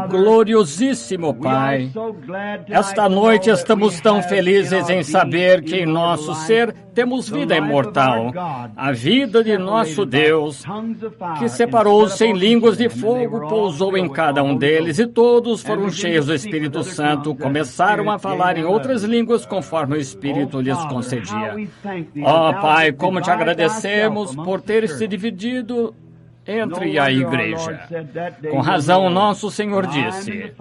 Gloriosíssimo Pai, esta noite estamos tão felizes em saber que em nosso ser temos vida imortal, a vida de nosso Deus, que separou-se em línguas de fogo, pousou em cada um deles, e todos foram cheios do Espírito Santo, começaram a falar em outras línguas conforme o Espírito lhes concedia. Ó Pai, como te agradecemos por ter se dividido entre a igreja. Com razão, nosso Senhor disse: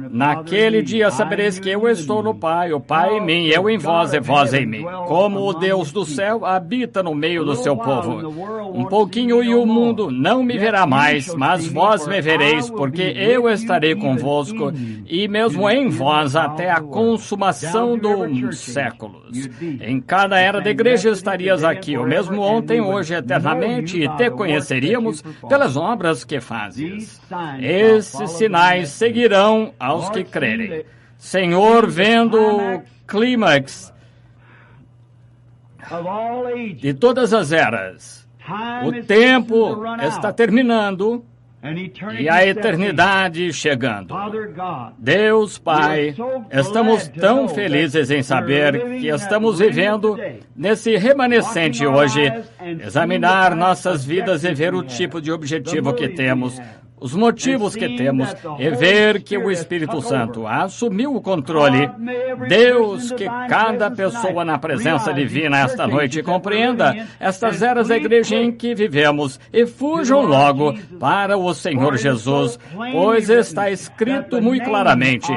naquele dia sabereis que eu estou no Pai, o Pai em mim, eu em vós e vós em mim. Como o Deus do céu habita no meio do seu povo. Um pouquinho e o mundo não me verá mais, mas vós me vereis, porque eu estarei convosco e mesmo em vós até a consumação dos séculos. Em cada era da igreja estarias aqui, o mesmo ontem, hoje, eternamente, e te conheceríamos pelas obras que fazes. Esses sinais seguirão aos que crerem. Senhor, vendo o clímax de todas as eras, o tempo está terminando e a eternidade chegando. Deus Pai, estamos tão felizes em saber que estamos vivendo nesse remanescente hoje, examinar nossas vidas e ver o tipo de objetivo que temos, os motivos que temos, e ver que o Espírito Santo assumiu o controle. Deus, que cada pessoa na presença divina esta noite compreenda estas eras da igreja em que vivemos e fujam logo para o Senhor Jesus, pois está escrito muito claramente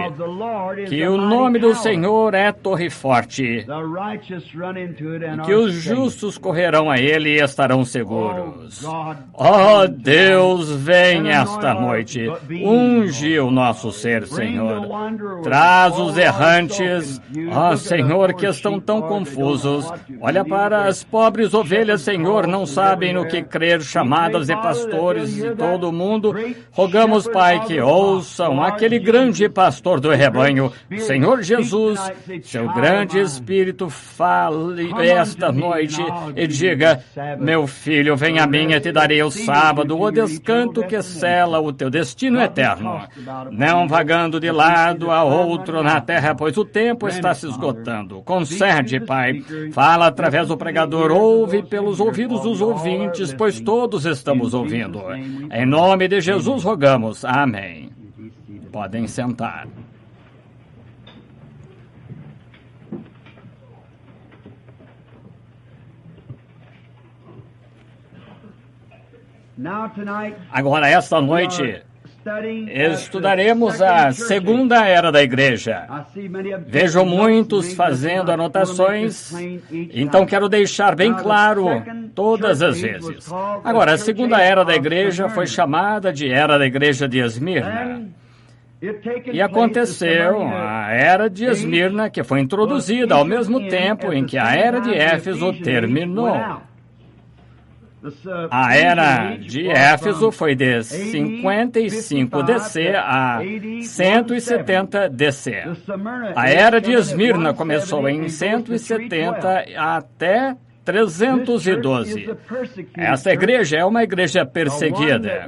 que o nome do Senhor é torre forte e que os justos correrão a ele e estarão seguros. Ó Deus, vem esta noite, unge o nosso ser, Senhor. Traz os errantes, ó Senhor, que estão tão confusos. Olha para as pobres ovelhas, Senhor, não sabem no que crer, chamadas de pastores de todo o mundo. Rogamos, Pai, que ouçam aquele grande pastor do rebanho, o Senhor Jesus. Seu grande Espírito fale esta noite e diga: meu filho, vem a mim e te darei o sábado, o descanso que sela o teu destino eterno, não vagando de lado a outro na terra, pois o tempo está se esgotando. Concede, Pai, fala através do pregador, ouve pelos ouvidos dos ouvintes, pois todos estamos ouvindo. Em nome de Jesus rogamos. Amém. Podem sentar. Agora, esta noite, estudaremos a segunda era da igreja. Vejo muitos fazendo anotações, então quero deixar bem claro todas as vezes. Agora, a segunda era da igreja foi chamada de Era da Igreja de Esmirna. E aconteceu a Era de Esmirna, que foi introduzida ao mesmo tempo em que a Era de Éfeso terminou. A Era de Éfeso foi de 55 DC a 170 DC. A Era de Esmirna começou em 170 até 312. Essa igreja é uma igreja perseguida.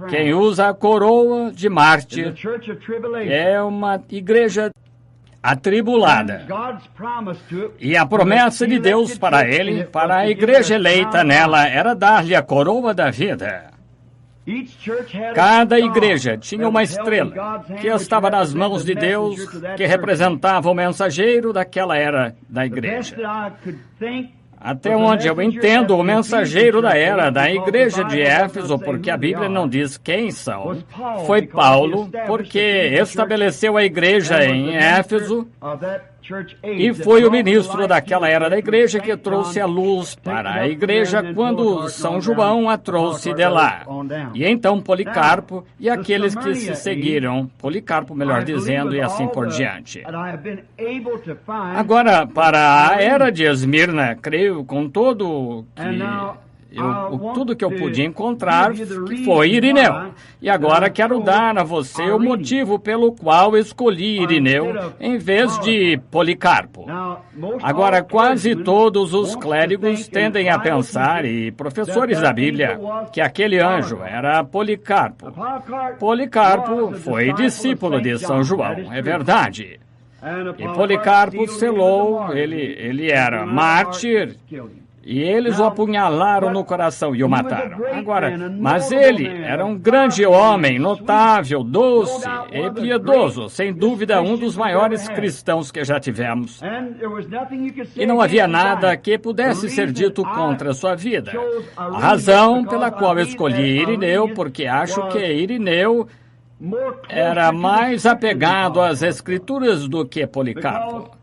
Quem usa a coroa de mártir é uma igreja atribulada. E a promessa de Deus para ele, para a igreja eleita nela, era dar-lhe a coroa da vida. Cada igreja tinha uma estrela que estava nas mãos de Deus, que representava o mensageiro daquela era da igreja. Até onde eu entendo, o mensageiro da era da igreja de Éfeso, porque a Bíblia não diz quem são, foi Paulo, porque estabeleceu a igreja em Éfeso e foi o ministro daquela era da igreja que trouxe a luz para a igreja quando São João a trouxe de lá. E então Policarpo e aqueles que se seguiram, Policarpo, melhor dizendo, e assim por diante. Agora, para a era de Esmirna, creio com todo que tudo que eu podia encontrar foi Irineu. E agora quero dar a você o motivo pelo qual escolhi Irineu em vez de Policarpo. Agora, quase todos os clérigos tendem a pensar, e professores da Bíblia, que aquele anjo era Policarpo. Policarpo foi discípulo de São João, é verdade. E Policarpo selou, ele era mártir, e eles o apunhalaram no coração e o mataram. Agora, mas ele era um grande homem, notável, doce e piedoso, sem dúvida um dos maiores cristãos que já tivemos. E não havia nada que pudesse ser dito contra a sua vida. A razão pela qual escolhi Irineu, porque acho que Irineu era mais apegado às Escrituras do que Policarpo.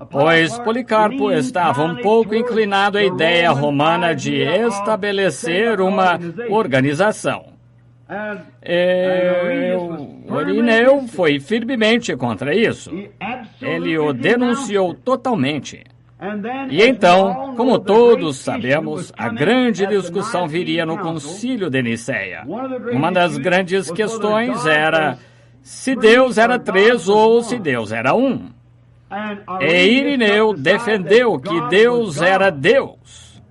Pois Policarpo estava um pouco inclinado à ideia romana de estabelecer uma organização. Irineu foi firmemente contra isso. Ele o denunciou totalmente. E então, como todos sabemos, a grande discussão viria no Concílio de Nicéia. Uma das grandes questões era se Deus era três ou se Deus era um. E Irineu defendeu que Deus era Deus.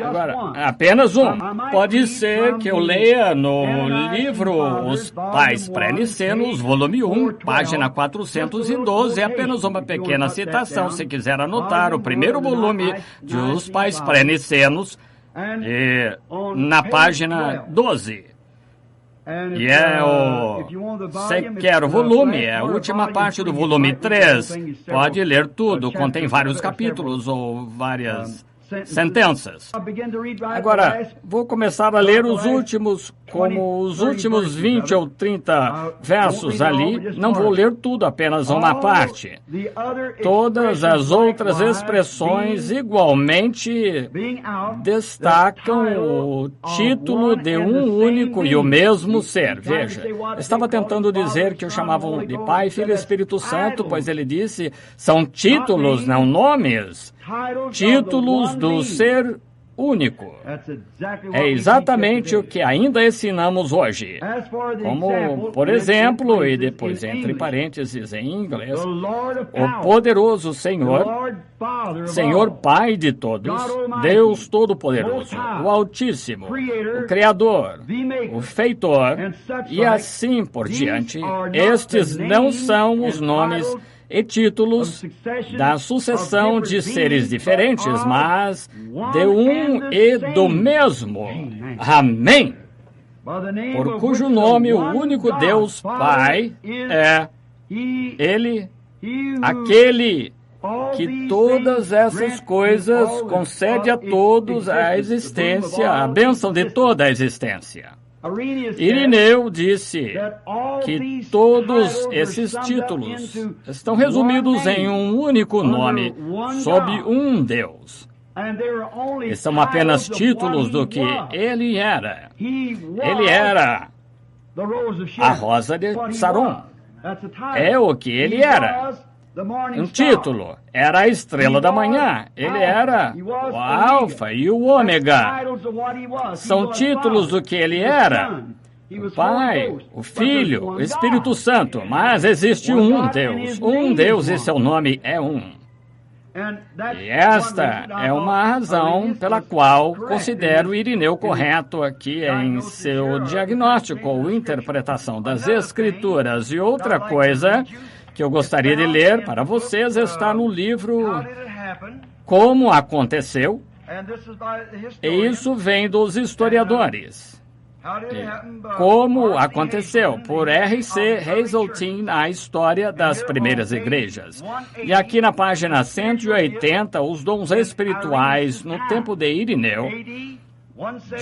Agora, apenas um. Pode ser que eu leia no livro Os Pais Pré-Nicenos, volume 1, página 412, é apenas uma pequena citação, se quiser anotar, o primeiro volume de Os Pais Pré-Nicenos, na página 12. E você quer o volume, é a última parte do volume 3. Pode ler tudo, contém vários capítulos ou várias sentenças. Agora, vou começar a ler os últimos 20 ou 30 versos ali. Não vou ler tudo, apenas uma parte. Todas as outras expressões igualmente destacam o título de um único e o mesmo ser. Veja, estava tentando dizer que o chamavam de Pai, Filho e Espírito Santo, pois ele disse, são títulos, não nomes. Títulos do ser único. É exatamente o que ainda ensinamos hoje. Como, por exemplo, e depois entre parênteses em inglês, o poderoso Senhor, Senhor Pai de todos, Deus Todo-Poderoso, o Altíssimo, o Criador, o Feitor, e assim por diante. Estes não são os nomes e títulos da sucessão de seres diferentes, mas de um e do mesmo. Amém! Por cujo nome o único Deus Pai é Ele, aquele que todas essas coisas concede a todos a existência, a bênção de toda a existência. Irineu disse que todos esses títulos estão resumidos em um único nome, sob um Deus. E são apenas títulos do que ele era. Ele era a Rosa de Saron. É o que ele era. Um título. Era a estrela da manhã. Ele era o Alfa e o Ômega. São títulos do que ele era. O Pai, o Filho, o Espírito Santo. Mas existe um Deus. Um Deus e seu nome é um. E esta é uma razão pela qual considero Irineu correto aqui em seu diagnóstico ou interpretação das Escrituras. E outra coisa que eu gostaria de ler para vocês está no livro Como Aconteceu, e isso vem dos historiadores. Como Aconteceu, por R.C. Hazeltine, a história das primeiras igrejas. E aqui na página 180, os dons espirituais no tempo de Irineu,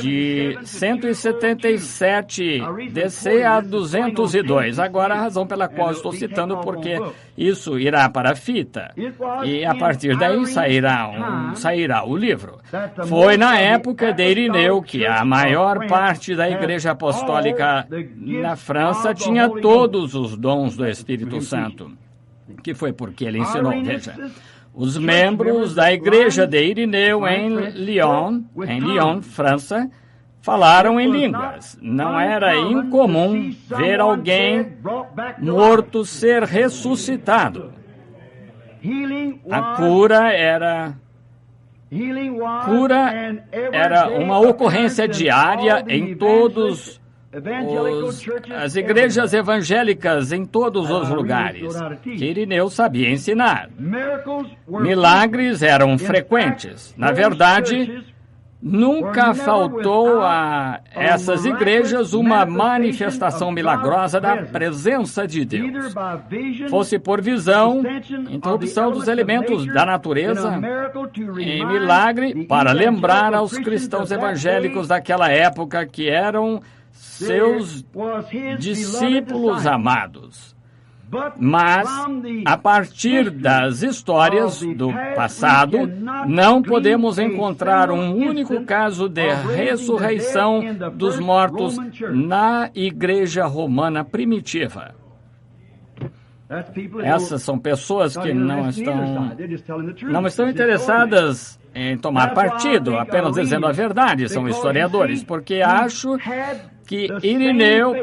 de 177 DC a 202. Agora a razão pela qual estou citando, porque isso irá para a fita, e a partir daí sairá o livro. Foi na época de Irineu que a maior parte da Igreja Apostólica na França tinha todos os dons do Espírito Santo, que foi porque ele ensinou. Veja, os membros da igreja de Irineu em Lyon, França, falaram em línguas. Não era incomum ver alguém morto ser ressuscitado. A cura era uma ocorrência diária em todas as igrejas evangélicas em todos os lugares que Irineu sabia ensinar. Milagres eram frequentes. Na verdade, nunca faltou a essas igrejas uma manifestação milagrosa da presença de Deus. Fosse por visão, introdução dos elementos da natureza, em milagre, para lembrar aos cristãos evangélicos daquela época que eram seus discípulos amados. Mas, a partir das histórias do passado, não podemos encontrar um único caso de ressurreição dos mortos na igreja romana primitiva. Essas são pessoas que não estão interessadas em tomar partido, apenas dizendo a verdade, são historiadores, porque acho que Irineu,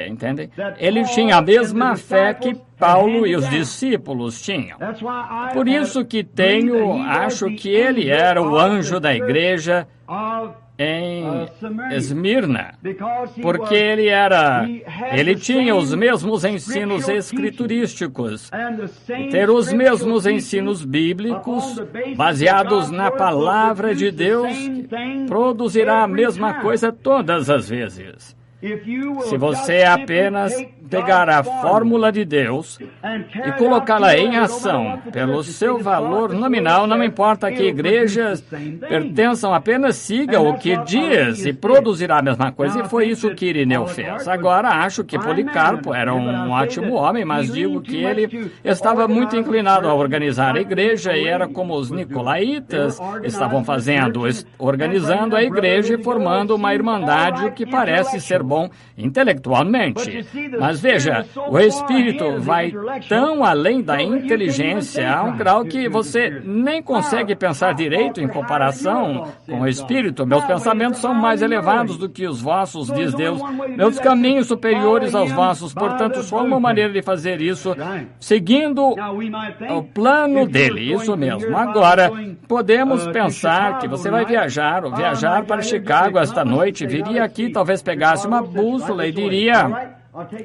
entendem? Ele tinha a mesma fé que Paulo e os discípulos tinham. Por isso que acho que ele era o anjo da igreja em Esmirna, porque ele tinha os mesmos ensinos escriturísticos, ter os mesmos ensinos bíblicos baseados na palavra de Deus, produzirá a mesma coisa todas as vezes. Se você apenas pegar a fórmula de Deus e colocá-la em ação pelo seu valor nominal, não importa que igrejas pertençam, apenas siga o que diz e produzirá a mesma coisa. E foi isso que Irineu fez. Agora, acho que Policarpo era um ótimo homem, mas digo que ele estava muito inclinado a organizar a igreja e era como os nicolaítas estavam fazendo, organizando a igreja e formando uma irmandade, o que parece ser bom intelectualmente. Mas veja, o Espírito vai tão além da inteligência a um grau que você nem consegue pensar direito em comparação com o Espírito. Meus pensamentos são mais elevados do que os vossos, diz Deus. Meus caminhos superiores aos vossos. Portanto, só uma maneira de fazer isso, seguindo o plano dele. Isso mesmo. Agora, podemos pensar que você vai viajar para Chicago esta noite, viria aqui, talvez pegasse uma bússola e diria: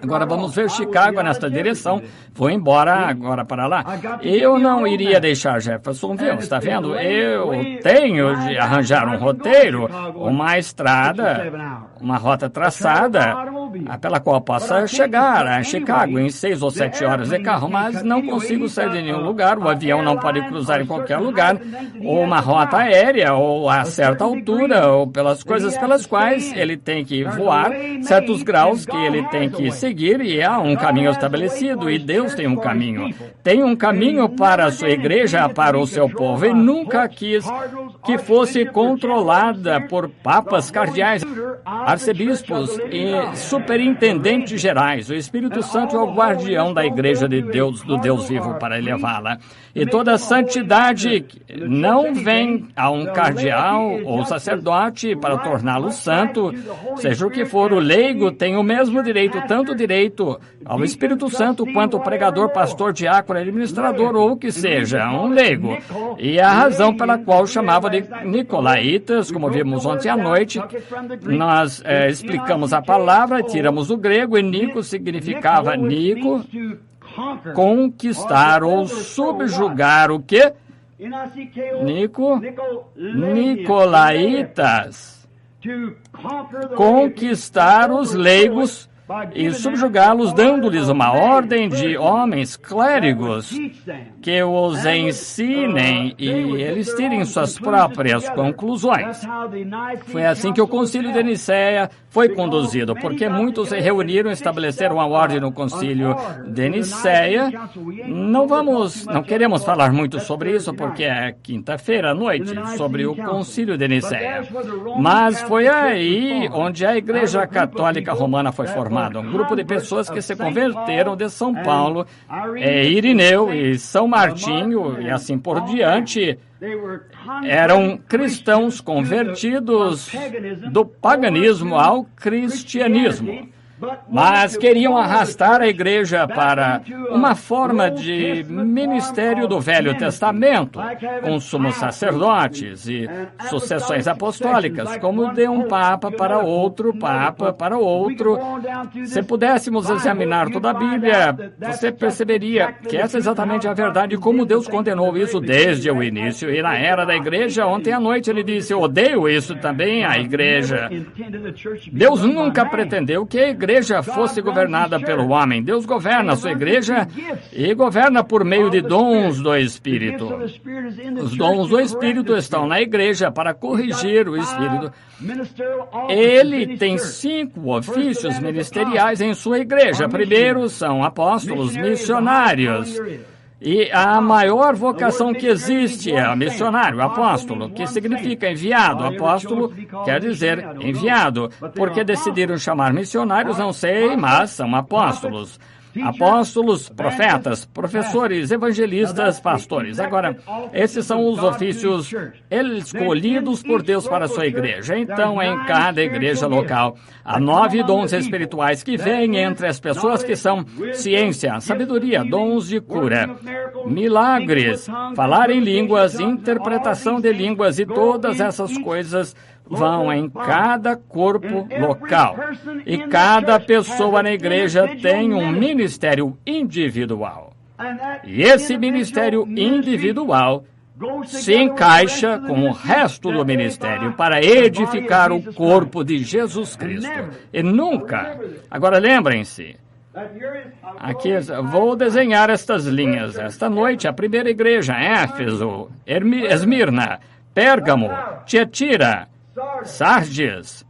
agora vamos ver Chicago nesta direção. Vou embora agora para lá. Eu não iria deixar Jefferson ver, está vendo? Eu tenho de arranjar um roteiro, uma estrada, uma rota traçada, pela qual possa chegar a Chicago em 6 ou 7 horas de carro, mas não consigo sair de nenhum lugar. O avião não pode cruzar em qualquer lugar, ou uma rota aérea, ou a certa altura, ou pelas coisas pelas quais ele tem que voar, certos graus que ele tem que seguir, e há um caminho estabelecido, e Deus tem um caminho. Tem um caminho para a sua igreja, para o seu povo, e nunca quis que fosse controlada por papas, cardeais, arcebispos e superintendentes gerais. O Espírito Santo é o guardião da igreja de Deus, do Deus vivo, para elevá-la. E toda santidade não vem a um cardeal ou sacerdote para torná-lo santo. Seja o que for, o leigo tem o mesmo direito, tanto direito ao Espírito Santo quanto o pregador, pastor, diácono, administrador ou o que seja, um leigo. E a razão pela qual chamava de nicolaítas, como vimos ontem à noite, nós explicamos a palavra, tiramos o grego, e nico significava nico, conquistar ou subjugar o quê? Nicolaítas. Conquistar os leigos e subjugá-los, dando-lhes uma ordem de homens clérigos que os ensinem e eles tirem suas próprias conclusões. Foi assim que o Concílio de Nicéia foi conduzido, porque muitos se reuniram e estabeleceram a ordem no Concílio de Nicéia. Não queremos falar muito sobre isso, porque é quinta-feira à noite, sobre o Concílio de Nicéia. Mas foi aí onde a Igreja Católica Romana foi formada. formado um grupo de pessoas que se converteram de São Paulo, Irineu e São Martinho e assim por diante. Eram cristãos convertidos do paganismo ao cristianismo, mas queriam arrastar a igreja para uma forma de ministério do Velho Testamento, com sumos sacerdotes e sucessões apostólicas, como de um papa para outro, papa para outro. Se pudéssemos examinar toda a Bíblia, você perceberia que essa é exatamente a verdade, como Deus condenou isso desde o início. E na era da igreja, ontem à noite, ele disse: eu odeio isso também, a igreja. Deus nunca pretendeu que a igreja fosse governada pelo homem. Deus governa a sua igreja e governa por meio de dons do Espírito. Os dons do Espírito estão na igreja para corrigir o Espírito. Ele tem 5 ofícios ministeriais em sua igreja. Primeiro são apóstolos, missionários. E a maior vocação que existe é o missionário, apóstolo, que significa enviado. Apóstolo quer dizer enviado. Por que decidiram chamar missionários, não sei, mas são apóstolos. Apóstolos, profetas, professores, evangelistas, pastores. Agora, esses são os ofícios escolhidos por Deus para a sua igreja. Então, em cada igreja local, há 9 dons espirituais que vêm entre as pessoas, que são ciência, sabedoria, dons de cura, milagres, falar em línguas, interpretação de línguas, e todas essas coisas vão em cada corpo local. E cada pessoa na igreja tem um ministério individual. E esse ministério individual se encaixa com o resto do ministério para edificar o corpo de Jesus Cristo. E nunca... Agora lembrem-se, aqui vou desenhar estas linhas. Esta noite, a primeira igreja, Éfeso, Esmirna, Pérgamo, Tiatira, Sardes,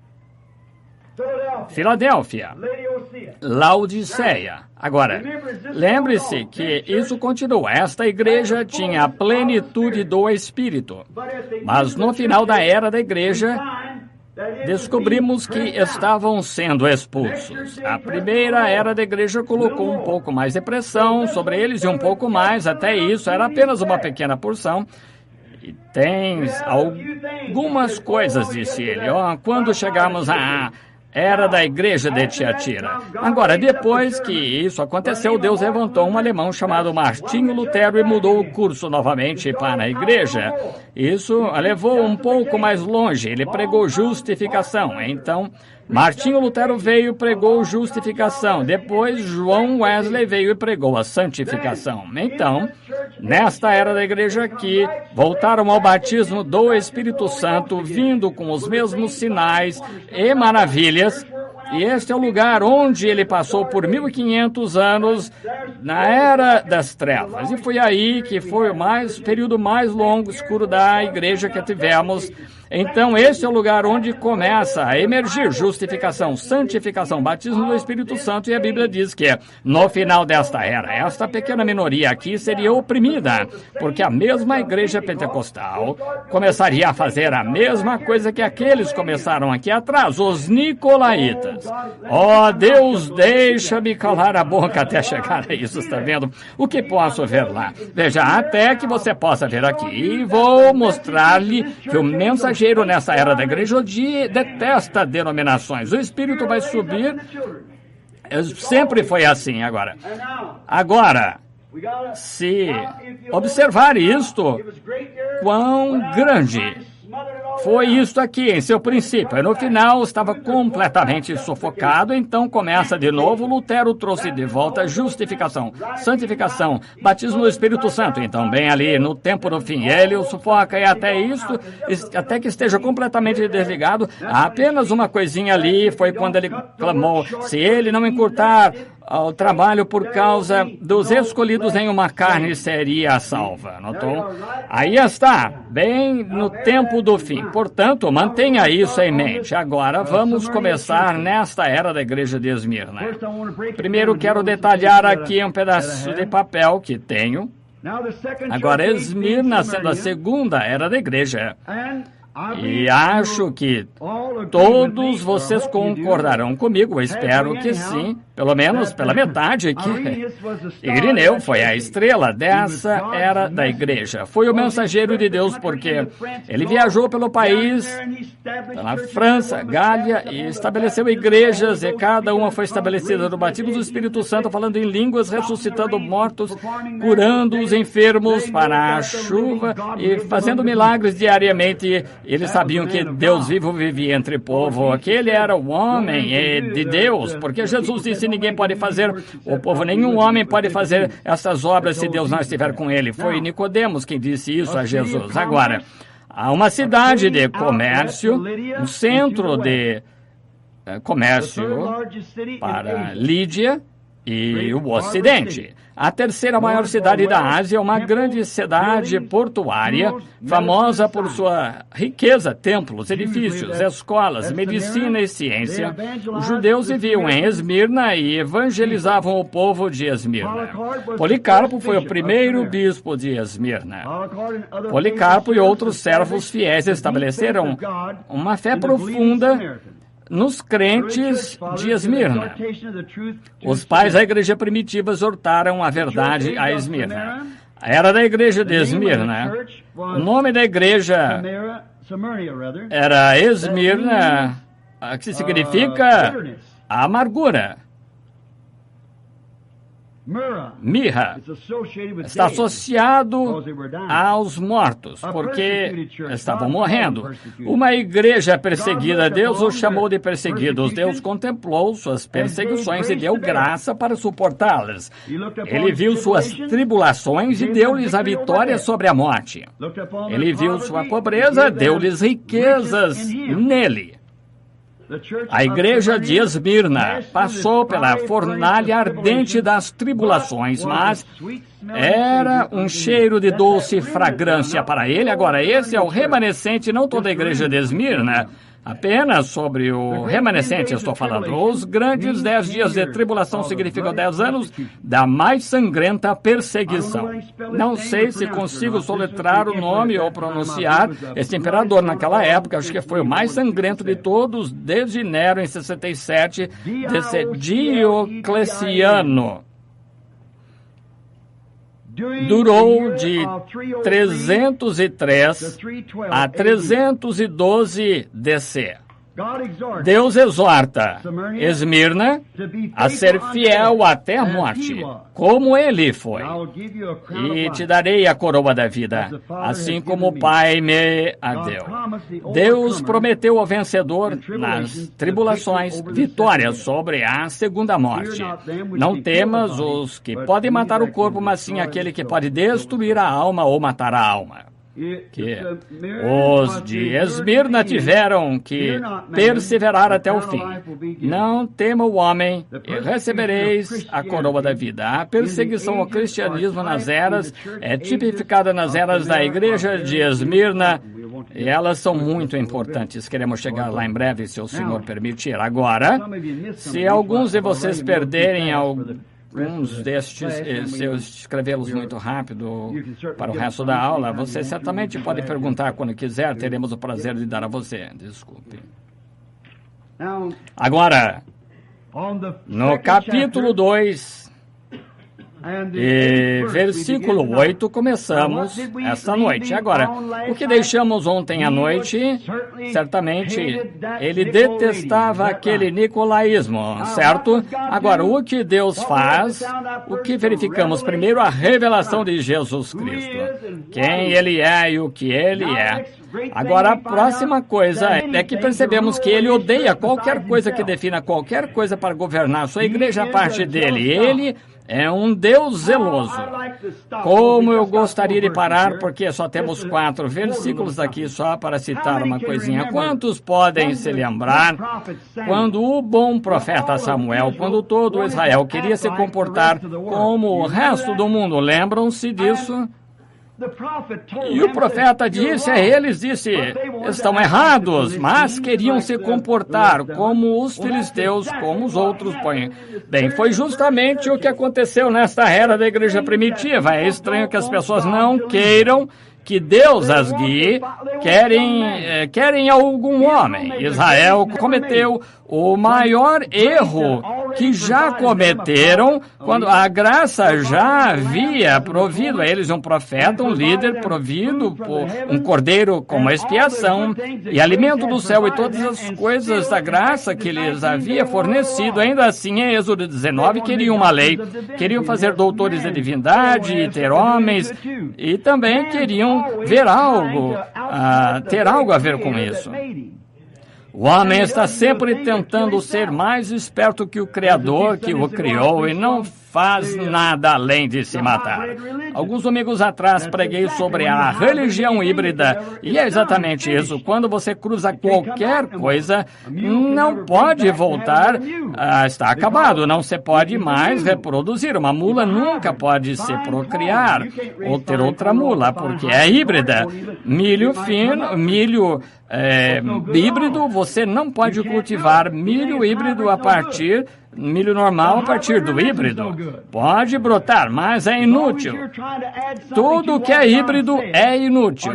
Filadélfia, Laodiceia. Agora, lembre-se que isso continua. Esta igreja tinha a plenitude do Espírito. Mas no final da era da igreja, descobrimos que estavam sendo expulsos. A primeira era da igreja colocou um pouco mais de pressão sobre eles e um pouco mais. Até isso era apenas uma pequena porção. E tens algumas coisas, disse ele, quando chegamos à era da igreja de Tiatira. Agora, depois que isso aconteceu, Deus levantou um alemão chamado Martinho Lutero e mudou o curso novamente para a igreja. Isso levou um pouco mais longe. Ele pregou justificação. Então, Martinho Lutero veio e pregou justificação. Depois, João Wesley veio e pregou a santificação. Então, nesta era da igreja aqui, voltaram ao batismo do Espírito Santo, vindo com os mesmos sinais e maravilhas. E este é o lugar onde ele passou por 1500 anos na Era das Trevas. E foi aí que foi o período mais longo, escuro da igreja que tivemos. Então, este é o lugar onde começa a emergir justificação, santificação, batismo do Espírito Santo. E a Bíblia diz que no final desta era, esta pequena minoria aqui seria oprimida, porque a mesma igreja pentecostal começaria a fazer a mesma coisa que aqueles começaram aqui atrás, os nicolaítas. Deus, deixa-me calar a boca até chegar a isso, está vendo? O que posso ver lá? Veja, até que você possa ver aqui. E vou mostrar-lhe que o mensageiro nessa era da igreja detesta denominações. O Espírito vai subir. Sempre foi assim. Agora, se observar isto, quão grande foi isto aqui em seu princípio. No final estava completamente sufocado, então começa de novo. Lutero trouxe de volta justificação, santificação, batismo do Espírito Santo. Então, bem ali no tempo do fim, ele o sufoca e até que esteja completamente desligado. Apenas uma coisinha ali foi quando ele clamou: se ele não encurtar o trabalho por causa dos escolhidos, nenhuma carne seria salva. Notou? Aí está, bem no tempo do fim. Portanto, mantenha isso em mente. Agora, vamos começar nesta era da igreja de Esmirna. Primeiro, quero detalhar aqui um pedaço de papel que tenho. Agora, Esmirna sendo a segunda era da igreja. E acho que todos vocês concordarão comigo, eu espero que sim, pelo menos pela metade aqui. Irineu foi a estrela dessa era da igreja. Foi o mensageiro de Deus porque ele viajou pelo país, na França, Gália, e estabeleceu igrejas, e cada uma foi estabelecida no batismo do Espírito Santo, falando em línguas, ressuscitando mortos, curando os enfermos para a chuva e fazendo milagres diariamente. Eles sabiam que Deus vivo vivia entre o povo. Aquele era o homem de Deus, porque Jesus disse: ninguém pode fazer, o povo, nenhum homem pode fazer essas obras se Deus não estiver com ele. Foi Nicodemos quem disse isso a Jesus. Agora, há uma cidade de comércio, um centro de comércio para Lídia e o Ocidente. A terceira maior cidade da Ásia é uma grande cidade portuária, famosa por sua riqueza, templos, edifícios, escolas, medicina e ciência. Os judeus viviam em Esmirna e evangelizavam o povo de Esmirna. Policarpo foi o primeiro bispo de Esmirna. Policarpo e outros servos fiéis estabeleceram uma fé profunda nos crentes de Esmirna. Os pais da igreja primitiva exortaram a verdade a Esmirna. Era da igreja de Esmirna. O nome da igreja era Esmirna, que significa amargura. Mirra está associado aos mortos, porque estavam morrendo. Uma igreja perseguida, Deus os chamou de perseguidos. Deus contemplou suas perseguições e deu graça para suportá-las. Ele viu suas tribulações e deu-lhes a vitória sobre a morte. Ele viu sua pobreza, deu-lhes riquezas nele. A igreja de Esmirna passou pela fornalha ardente das tribulações, mas era um cheiro de doce fragrância para ele. Agora, esse é o remanescente, não toda a igreja de Esmirna. Apenas sobre o remanescente estou falando. Os grandes 10 dias de tribulação significam 10 anos da mais sangrenta perseguição. Não sei se consigo soletrar o nome ou pronunciar esse imperador naquela época. Acho que foi o mais sangrento de todos, desde Nero em 67, desse Diocleciano. Durou de 303 a 312 DC. Deus exorta Esmirna a ser fiel até a morte, como ele foi. E te darei a coroa da vida, assim como o Pai me a deu. Deus prometeu ao vencedor nas tribulações vitória sobre a segunda morte. Não temas os que podem matar o corpo, mas sim aquele que pode destruir a alma ou matar a alma. Que os de Esmirna tiveram que perseverar até o fim. Não tema o homem e recebereis a coroa da vida. A perseguição ao cristianismo nas eras é tipificada nas eras da igreja de Esmirna, e elas são muito importantes. Queremos chegar lá em breve, se o Senhor permitir. Agora, se alguns de vocês perderem alguns destes, se eu escrevê-los muito rápido para o resto da aula, você certamente pode perguntar quando quiser, teremos o prazer de dar a você. Desculpe. Agora, no capítulo 2, e versículo 8, começamos esta noite. Agora, o que deixamos ontem à noite, certamente ele detestava aquele nicolaísmo, certo? Agora, o que Deus faz, o que verificamos primeiro, a revelação de Jesus Cristo. Quem ele é e o que ele é. Agora, a próxima coisa é que percebemos que ele odeia qualquer coisa que defina qualquer coisa para governar sua igreja a parte dele. Ele é um Deus zeloso. Como eu gostaria de parar, porque só temos 4 versículos aqui só para citar uma coisinha. Quantos podem se lembrar quando o bom profeta Samuel, quando todo Israel queria se comportar como o resto do mundo, lembram-se disso? E o profeta disse a eles, estão errados, mas queriam se comportar como os filisteus, como os outros. Bem, foi justamente o que aconteceu nesta era da igreja primitiva. É estranho que as pessoas não queiram que Deus as guie, querem algum homem. Israel cometeu o maior erro que já cometeram, quando a graça já havia provido a eles um profeta, um líder provido por um cordeiro como expiação e alimento do céu e todas as coisas da graça que lhes havia fornecido. Ainda assim, em Êxodo 19, queriam uma lei, queriam fazer doutores de divindade e ter homens, e também queriam ver algo, ter algo a ver com isso. O homem está sempre tentando ser mais esperto que o Criador que o criou e não faz nada além de se matar. Alguns domingos atrás preguei sobre a religião híbrida e é exatamente isso. Quando você cruza qualquer coisa, não pode voltar a estar acabado. Não se pode mais reproduzir. Uma mula nunca pode se procriar ou ter outra mula, porque é híbrida. Milho fino, milho híbrido, você não pode cultivar milho híbrido milho normal a partir do híbrido. Pode brotar, mas é inútil. Tudo que é híbrido é inútil.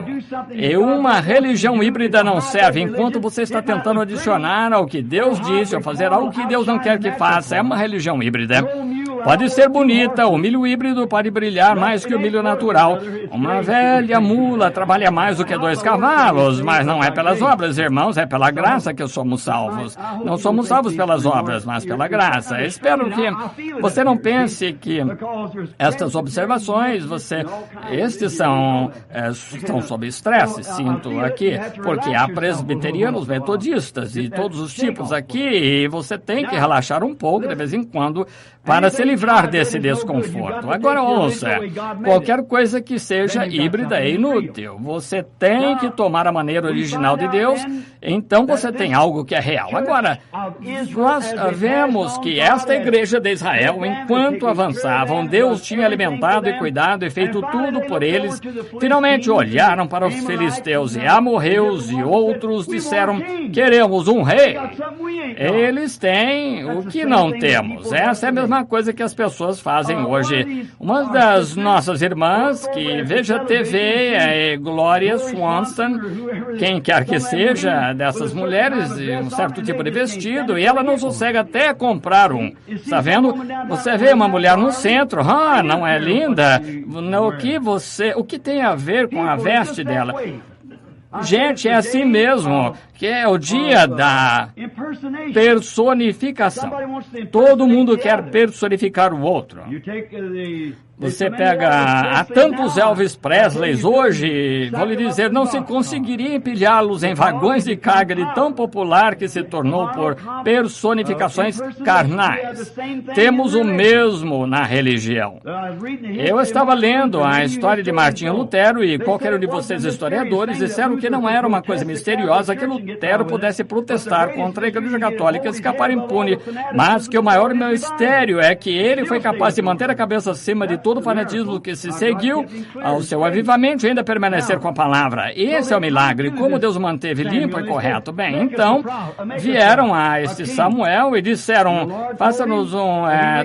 E uma religião híbrida não serve enquanto você está tentando adicionar ao que Deus disse ou fazer algo que Deus não quer que faça. É uma religião híbrida. Pode ser bonita, o milho híbrido pode brilhar mais que o milho natural. Uma velha mula trabalha mais do que 2 cavalos, mas não é pelas obras, irmãos, é pela graça que somos salvos. Não somos salvos pelas obras, mas pela graça. Espero que você não pense que estas observações, estes estão sob estresse, sinto aqui, porque há presbiterianos, metodistas e todos os tipos aqui, e você tem que relaxar um pouco de vez em quando para se livrar desse desconforto. Agora ouça, qualquer coisa que seja híbrida é inútil. Você tem que tomar a maneira original de Deus, então você tem algo que é real. Agora, nós vemos que esta igreja de Israel, enquanto avançavam, Deus tinha alimentado e cuidado e feito tudo por eles. Finalmente olharam para os filisteus e amorreus e outros disseram, queremos um rei. Eles têm o que não temos. Essa é a mesma coisa que as pessoas fazem hoje. Uma das nossas irmãs, que veja TV, é Gloria Swanson, quem quer que seja dessas mulheres, um certo tipo de vestido, e ela não consegue até comprar um. Está vendo? Você vê uma mulher no centro, não é linda? O que tem a ver com a veste dela? Gente, é assim mesmo, que é o dia da personificação. Todo mundo quer personificar o outro. Você pega há tantos Elvis Presleys hoje, vou lhe dizer, não se conseguiria empilhá-los em vagões de carga de tão popular que se tornou por personificações carnais. Temos o mesmo na religião. Eu estava lendo a história de Martinho Lutero e qualquer um de vocês historiadores disseram que não era uma coisa misteriosa que Lutero pudesse protestar contra a Igreja Católica e escapar impune, mas que o maior mistério é que ele foi capaz de manter a cabeça acima de todo o fanatismo que se seguiu ao seu avivamento e ainda permanecer com a palavra. Esse é o milagre, como Deus o manteve limpo e correto. Bem, então, vieram a este Samuel e disseram,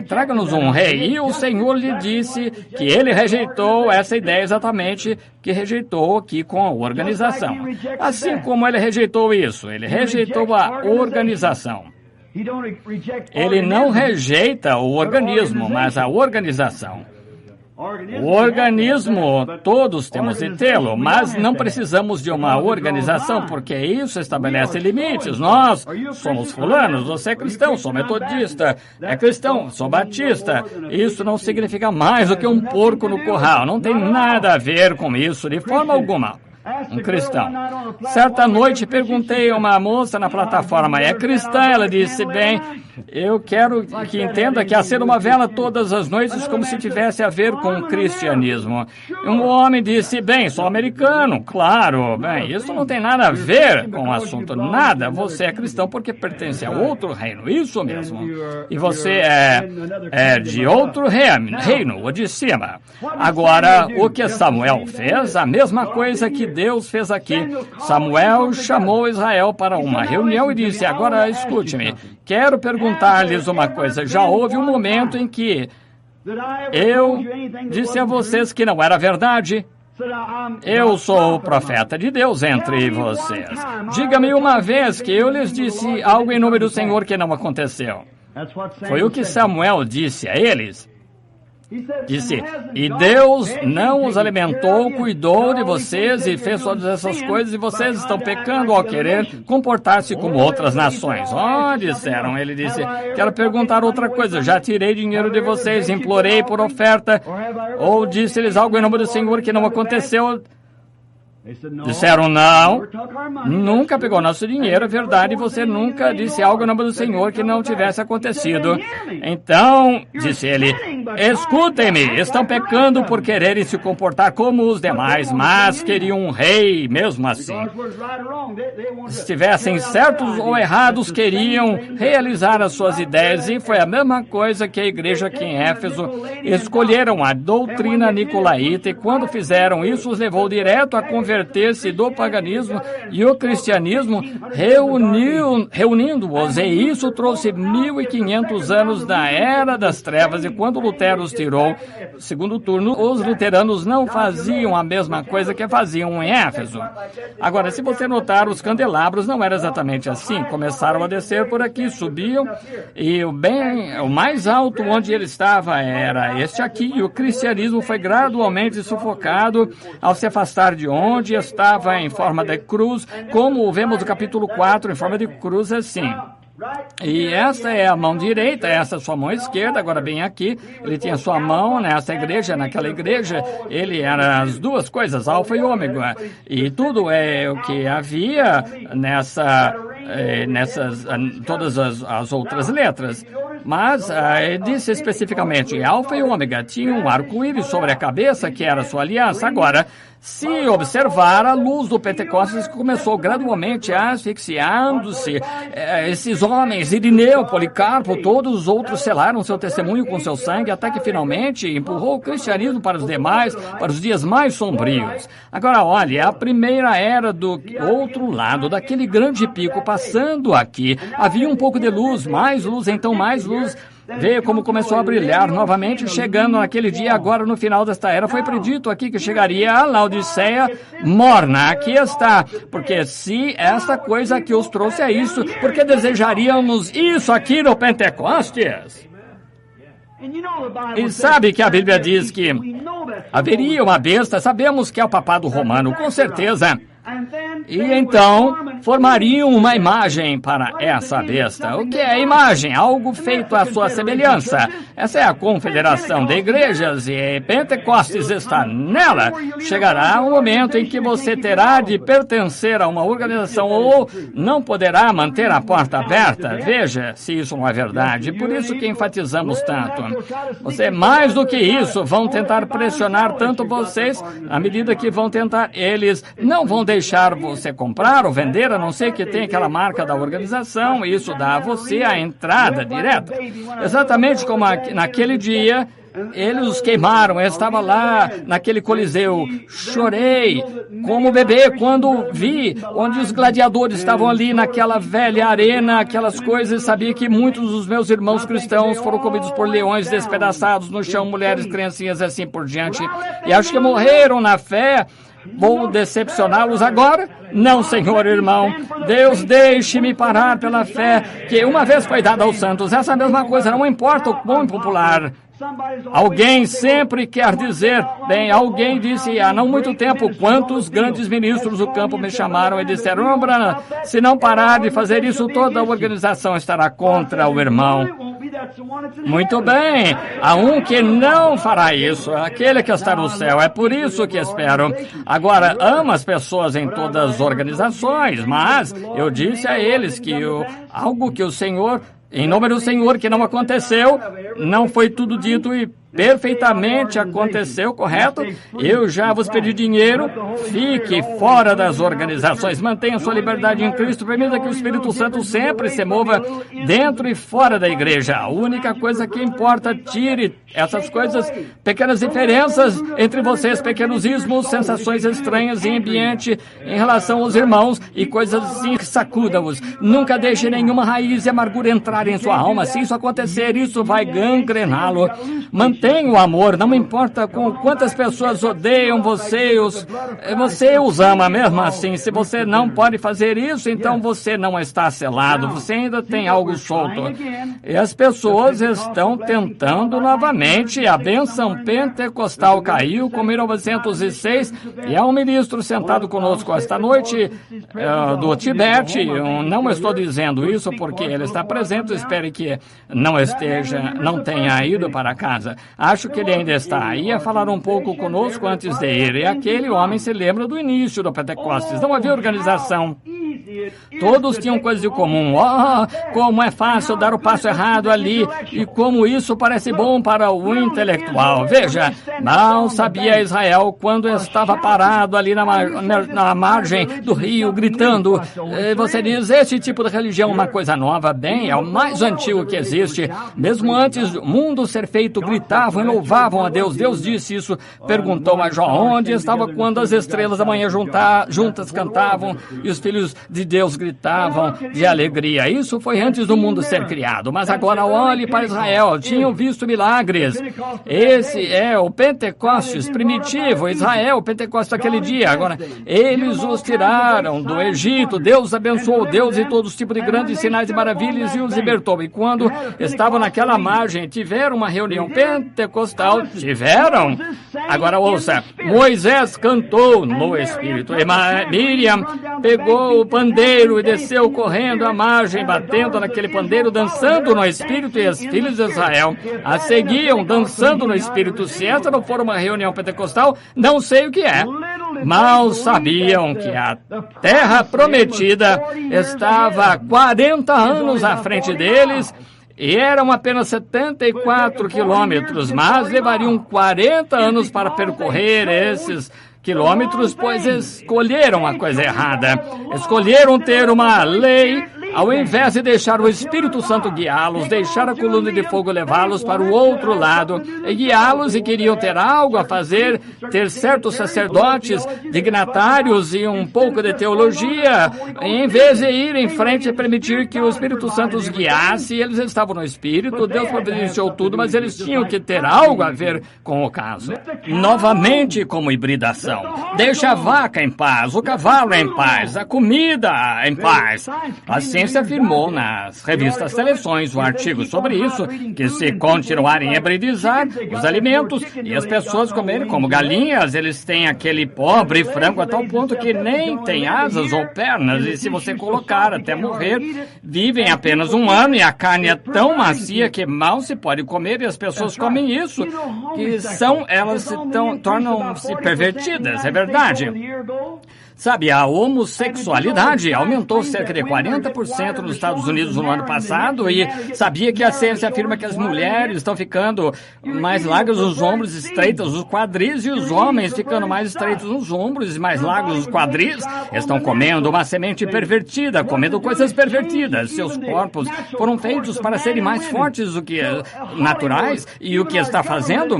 traga-nos um rei. E o Senhor lhe disse que ele rejeitou essa ideia exatamente que rejeitou aqui com a organização. Assim como ele rejeitou isso, ele rejeitou a organização. Ele não rejeita o organismo, mas a organização. O organismo, todos temos de tê-lo, mas não precisamos de uma organização, porque isso estabelece limites. Nós somos fulanos, você é cristão, sou metodista, é cristão, sou batista. Isso não significa mais do que um porco no curral, não tem nada a ver com isso, de forma alguma. Um cristão. Certa noite perguntei a uma moça na plataforma, é cristã? Ela disse, bem, eu quero que entenda que acendo uma vela todas as noites como se tivesse a ver com o cristianismo. Um homem disse, bem, sou americano, claro, bem, isso não tem nada a ver com o assunto, nada, você é cristão porque pertence a outro reino, isso mesmo. E você é de outro reino, o de cima. Agora, o que Samuel fez, a mesma coisa que Deus fez aqui. Samuel chamou Israel para uma reunião e disse, agora escute-me, quero perguntar-lhes uma coisa. Já houve um momento em que eu disse a vocês que não era verdade? Eu sou o profeta de Deus entre vocês. Diga-me uma vez que eu lhes disse algo em nome do Senhor que não aconteceu. Foi o que Samuel disse a eles. Disse, e Deus não os alimentou, cuidou de vocês e fez todas essas coisas, e vocês estão pecando ao querer comportar-se como outras nações. Disseram. Ele disse, quero perguntar outra coisa, já tirei dinheiro de vocês, implorei por oferta, ou disse-lhes algo em nome do Senhor que não aconteceu? Disseram, não, nunca pegou nosso dinheiro, é verdade, você nunca disse algo em nome do Senhor que não tivesse acontecido. Então, disse ele, escutem-me, estão pecando por quererem se comportar como os demais, mas queriam um rei mesmo assim. Se estivessem certos ou errados, queriam realizar as suas ideias, e foi a mesma coisa que a igreja aqui em Éfeso. Escolheram a doutrina nicolaíta, e quando fizeram isso, os levou direto a converter-se do paganismo e o cristianismo, reunindo-os, e isso trouxe 1500 anos da Era das Trevas, e quando Lutero os tirou, segundo turno, os luteranos não faziam a mesma coisa que faziam em Éfeso. Agora, se você notar, os candelabros não eram exatamente assim, começaram a descer por aqui, subiam, e o mais alto onde ele estava era este aqui, e o cristianismo foi gradualmente sufocado ao se afastar de onde estava em forma de cruz, como vemos no capítulo 4, em forma de cruz assim. E essa é a mão direita, essa é a sua mão esquerda. Agora bem aqui, ele tinha sua mão nessa igreja, naquela igreja, ele era as duas coisas, alfa e ômega, e tudo é o que havia nessas todas as outras letras. Mas disse especificamente, alfa e ômega tinham um arco-íris sobre a cabeça, que era a sua aliança. Agora, se observar, a luz do Pentecostes começou gradualmente asfixiando-se. Esses homens, Irineu, Policarpo, todos os outros selaram seu testemunho com seu sangue, até que finalmente empurrou o cristianismo para os demais, para os dias mais sombrios. Agora, olha, a primeira era do outro lado, daquele grande pico, passando aqui, havia um pouco de luz, então mais luz. Veio como começou a brilhar novamente, chegando naquele dia, agora no final desta era, foi predito aqui que chegaria a Laodiceia morna. Aqui está, porque se esta coisa que os trouxe a isso, porque desejaríamos isso aqui no Pentecostes? E sabe que a Bíblia diz que haveria uma besta, sabemos que é o papado romano, com certeza. E então formariam uma imagem para essa besta. O que é a imagem? Algo feito à sua semelhança. Essa é a confederação de igrejas e Pentecostes está nela. Chegará um momento em que você terá de pertencer a uma organização ou não poderá manter a porta aberta. Veja se isso não é verdade. Por isso que enfatizamos tanto. Você, mais do que isso, vão tentar pressionar tanto vocês, à medida que vão tentar, eles não vão deixar você comprar ou vender, a não ser que tenha aquela marca da organização, e isso dá a você a entrada direta. Exatamente como naquele dia, eles os queimaram, eu estava lá naquele coliseu, chorei como bebê quando vi onde os gladiadores estavam ali naquela velha arena, aquelas coisas, sabia que muitos dos meus irmãos cristãos foram comidos por leões, despedaçados no chão, mulheres, criancinhas e assim por diante, e acho que morreram na fé. Vou decepcioná-los agora? Não, Senhor, irmão. Deus, deixe-me parar pela fé que uma vez foi dada aos santos. Essa mesma coisa, não importa o quão popular. Alguém sempre quer dizer, bem, alguém disse há não muito tempo, quantos grandes ministros do campo me chamaram e disseram, não, Branham, se não parar de fazer isso, toda a organização estará contra o irmão. Muito bem, há um que não fará isso, aquele que está no céu, é por isso que espero. Agora, amo as pessoas em todas as organizações, mas eu disse a eles que algo que o Senhor, em nome do Senhor, que não aconteceu, não foi tudo dito e perfeitamente aconteceu, correto? Eu já vos pedi dinheiro, fique fora das organizações, mantenha sua liberdade em Cristo, permita que o Espírito Santo sempre se mova dentro e fora da igreja. A única coisa que importa, tire essas coisas, pequenas diferenças entre vocês, pequenos ismos, sensações estranhas em ambiente em relação aos irmãos e coisas assim, sacuda-os. Nunca deixe nenhuma raiz e amargura entrar em sua alma. Se isso acontecer, isso vai gangrená-lo. Mantenha Tem o amor, não importa com quantas pessoas odeiam você, você os ama mesmo assim. Se você não pode fazer isso, então você não está selado, você ainda tem algo solto. E as pessoas estão tentando novamente. A bênção pentecostal caiu com 1906 e há um ministro sentado conosco esta noite do Tibete. Eu não estou dizendo isso porque ele está presente, espere que não tenha ido para casa. Acho que ele ainda está. Ia falar um pouco conosco antes de ir. E aquele homem se lembra do início do Pentecostes. Não havia organização. Todos tinham coisas em comum. Como é fácil dar o passo errado ali e como isso parece bom para o intelectual. Veja, mal sabia Israel quando estava parado ali na margem do rio, gritando. Você diz, esse tipo de religião é uma coisa nova. Bem, é o mais antigo que existe. Mesmo antes do mundo ser feito, gritavam e louvavam a Deus. Deus disse isso. Perguntou a Jó, onde estava quando as estrelas da manhã juntas cantavam e os filhos de Deus gritavam de alegria. Isso foi antes do mundo ser criado. Mas agora olhe para Israel. Tinham visto milagres. Esse é o Pentecostes primitivo. Israel, o Pentecostes daquele dia. Agora, eles os tiraram do Egito. Deus abençoou Deus e todos os tipos de grandes sinais e maravilhas e os libertou. E quando estavam naquela margem, tiveram uma reunião pentecostal. Tiveram. Agora ouça. Moisés cantou no Espírito. E Miriam pegou o pandeiro e desceu correndo à margem, batendo naquele pandeiro, dançando no Espírito, e os filhos de Israel a seguiam, dançando no Espírito. Se essa não for uma reunião pentecostal, não sei o que é. Mal sabiam que a terra prometida estava 40 anos à frente deles, e eram apenas 74 quilômetros, mas levariam 40 anos para percorrer esses quilômetros, pois escolheram a coisa errada. Escolheram ter uma lei, ao invés de deixar o Espírito Santo guiá-los, deixar a coluna de fogo levá-los para o outro lado e guiá-los, e queriam ter algo a fazer, ter certos sacerdotes, dignatários e um pouco de teologia, em vez de ir em frente e permitir que o Espírito Santo os guiasse. Eles estavam no Espírito, Deus providenciou tudo, mas eles tinham que ter algo a ver com o caso. Novamente, como hibridação. Deixa a vaca em paz, o cavalo em paz, a comida em paz. A ciência afirmou nas revistas Seleções um artigo sobre isso, que se continuarem a hibridizar os alimentos e as pessoas comerem como galinhas, eles têm aquele pobre frango a tal ponto que nem tem asas ou pernas, e se você colocar até morrer, vivem apenas 1 ano, e a carne é tão macia que mal se pode comer, e as pessoas comem isso, que elas tornam-se pervertidas. É verdade. Sabe, a homossexualidade aumentou cerca de 40% nos Estados Unidos no ano passado, e sabia que a ciência afirma que as mulheres estão ficando mais largas nos ombros, estreitas nos quadris, e os homens ficando mais estreitos nos ombros e mais largos nos quadris. Estão comendo uma semente pervertida, comendo coisas pervertidas. Seus corpos foram feitos para serem mais fortes do que naturais, e o que está fazendo?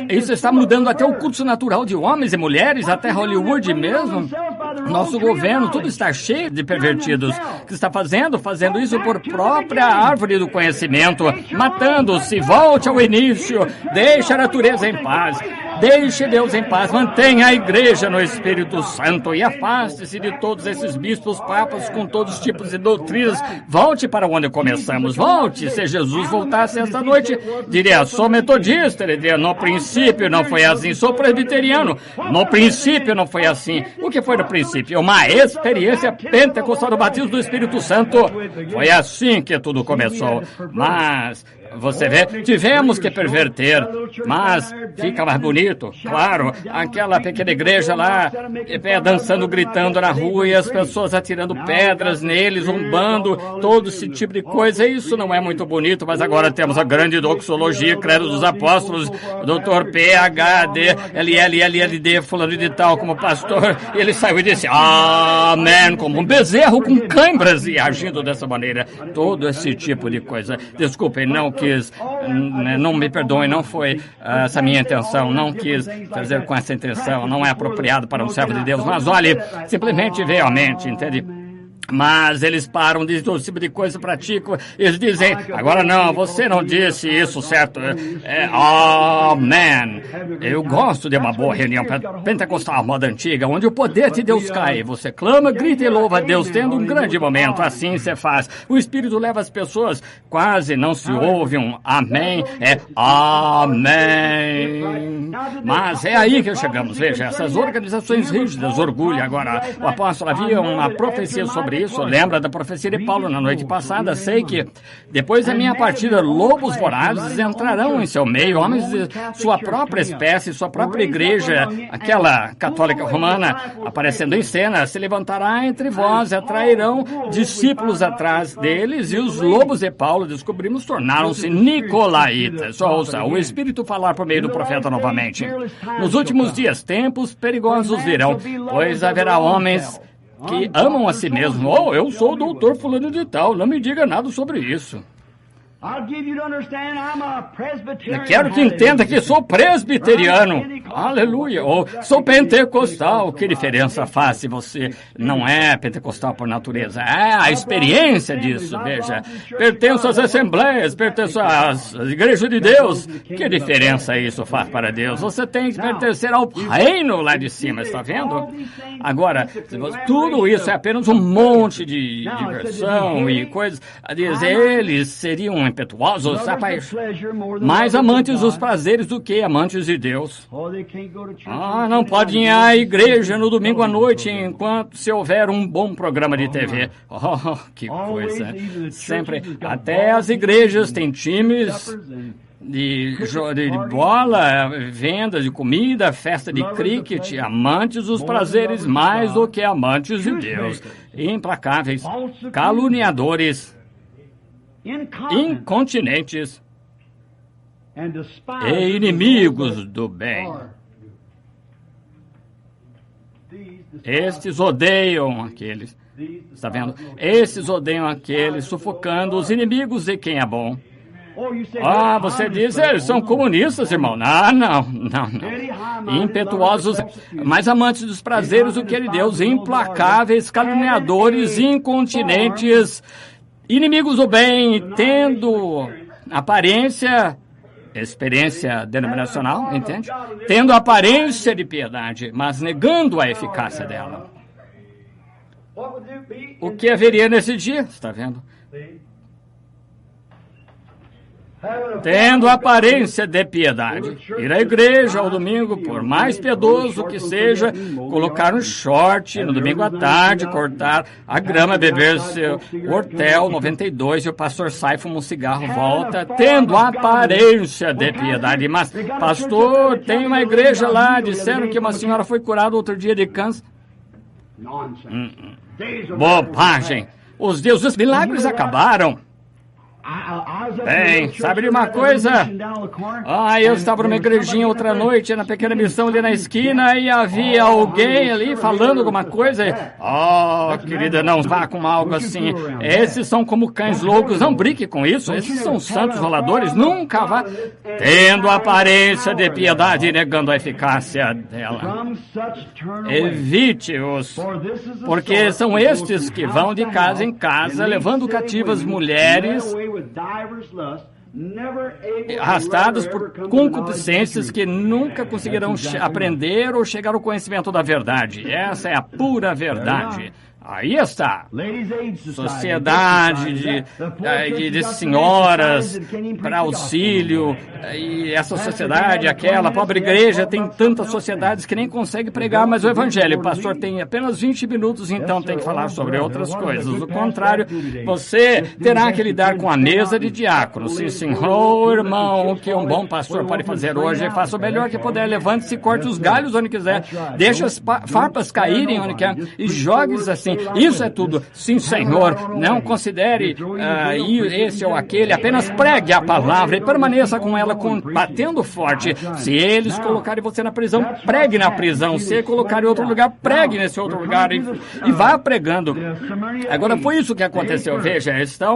Isso está mudando até o curso natural de homens e mulheres, até Hollywood mesmo. Nosso governo, tudo está cheio de pervertidos. O que está fazendo? Fazendo isso por própria árvore do conhecimento, matando-se. Volte ao início, deixe a natureza em paz. Deixe Deus em paz, mantenha a igreja no Espírito Santo e afaste-se de todos esses bispos, papas com todos os tipos de doutrinas. Volte para onde começamos, volte. Se Jesus voltasse esta noite, diria, sou metodista. Ele diria, no princípio não foi assim. Sou presbiteriano, no princípio não foi assim. O que foi no princípio? Uma experiência pentecostal do batismo do Espírito Santo. Foi assim que tudo começou. Mas você vê, tivemos que perverter, mas fica mais bonito, claro, aquela pequena igreja lá, dançando, gritando na rua, e as pessoas atirando pedras neles, zombando, todo esse tipo de coisa. Isso não é muito bonito, mas agora temos a grande doxologia, credo dos apóstolos, Dr. PhD, LLLD, fulano de tal, como pastor, e ele saiu e disse, amém, como um bezerro com câimbras, e agindo dessa maneira, todo esse tipo de coisa. Desculpem, não me perdoem, não foi essa minha intenção, não quis fazer com essa intenção, não é apropriado para um servo de Deus, mas olhe, simplesmente veio à mente, entende? Mas eles param de todo tipo de coisa, praticam. Eles dizem, agora não, você não disse isso, certo? Amém. Eu gosto de uma boa reunião pentecostal, moda antiga, onde o poder de Deus cai. Você clama, grita e louva a Deus, tendo um grande momento. Assim você faz. O Espírito leva as pessoas, quase não se ouve um amém. É amém. Mas é aí que chegamos. Veja, essas organizações rígidas, orgulho. Agora, o apóstolo havia uma profecia sobre isso. Lembra da profecia de Paulo na noite passada? Sei que depois da minha partida, lobos vorazes entrarão em seu meio, homens de sua própria espécie, sua própria igreja, aquela católica romana, aparecendo em cena, se levantará entre vós, atrairão discípulos atrás deles, e os lobos de Paulo, descobrimos, tornaram-se nicolaítas. Ouça, o Espírito falar por meio do profeta novamente. Nos últimos dias, tempos perigosos virão, pois haverá homens que amam a si mesmo. Oh, eu sou o doutor fulano de tal, não me diga nada sobre isso. Eu quero que entenda que sou presbiteriano. Aleluia. Ou sou pentecostal. Que diferença faz se você não é pentecostal por natureza? É a experiência disso, veja. Pertenço às assembleias, pertenço às igrejas de Deus. Que diferença isso faz para Deus? Você tem que pertencer ao reino lá de cima, está vendo? Agora, tudo isso é apenas um monte de diversão e coisas. Diz, eles seriam impetuosos, mais amantes dos prazeres do que amantes de Deus. Não podem ir à igreja no domingo à noite enquanto se houver um bom programa de TV. Oh, que coisa. Sempre, até as igrejas têm times de bola, venda de comida, festa de cricket, amantes dos prazeres mais do que amantes de Deus. Implacáveis, caluniadores, incontinentes e inimigos do bem. Estes odeiam aqueles. Está vendo? Estes odeiam aqueles, sufocando os inimigos de quem é bom. Você diz, eles são comunistas, irmão. Não. Impetuosos, mais amantes dos prazeres do que de Deus, implacáveis, caluniadores, incontinentes, inimigos do bem, tendo aparência, experiência denominacional, entende? Tendo aparência de piedade, mas negando a eficácia dela. O que haveria nesse dia? Está vendo? Tendo aparência de piedade, ir à igreja ao domingo, por mais piedoso que seja, colocar um short no domingo à tarde, cortar a grama, beber seu Hortel 92 e o pastor sai, fuma um cigarro, volta, tendo aparência de piedade. Mas, pastor, tem uma igreja lá, disseram que uma senhora foi curada outro dia de câncer. Bobagem! Os dias dos milagres acabaram. Bem, sabe de uma coisa? Eu estava numa igrejinha outra noite, na pequena missão ali na esquina, e havia alguém ali falando alguma coisa. Querida, não vá com algo assim. Esses são como cães loucos, não brinque com isso. Esses são santos roladores, nunca vá. Tendo aparência de piedade e negando a eficácia dela. Evite-os, porque são estes que vão de casa em casa, levando cativas mulheres, arrastados por concupiscências que nunca conseguirão aprender ou chegar ao conhecimento da verdade. Essa é a pura verdade. Aí está. Sociedade de senhoras para auxílio, e essa sociedade, aquela pobre igreja, tem tantas sociedades que nem consegue pregar mais o evangelho. O pastor tem apenas 20 minutos, então tem que falar sobre outras coisas. Do contrário, você terá que lidar com a mesa de diáconos. Sim, senhor, irmão, o que um bom pastor pode fazer hoje? Faça o melhor que puder, levante-se, corte os galhos onde quiser, deixe as farpas caírem onde quer e jogue-os assim. Isso é tudo. Sim, Senhor, não considere esse ou aquele, apenas pregue a palavra e permaneça com ela batendo forte. Se eles colocarem você na prisão, pregue na prisão. Se colocarem em outro lugar, pregue nesse outro lugar e vá pregando. Agora, foi isso que aconteceu. Veja, está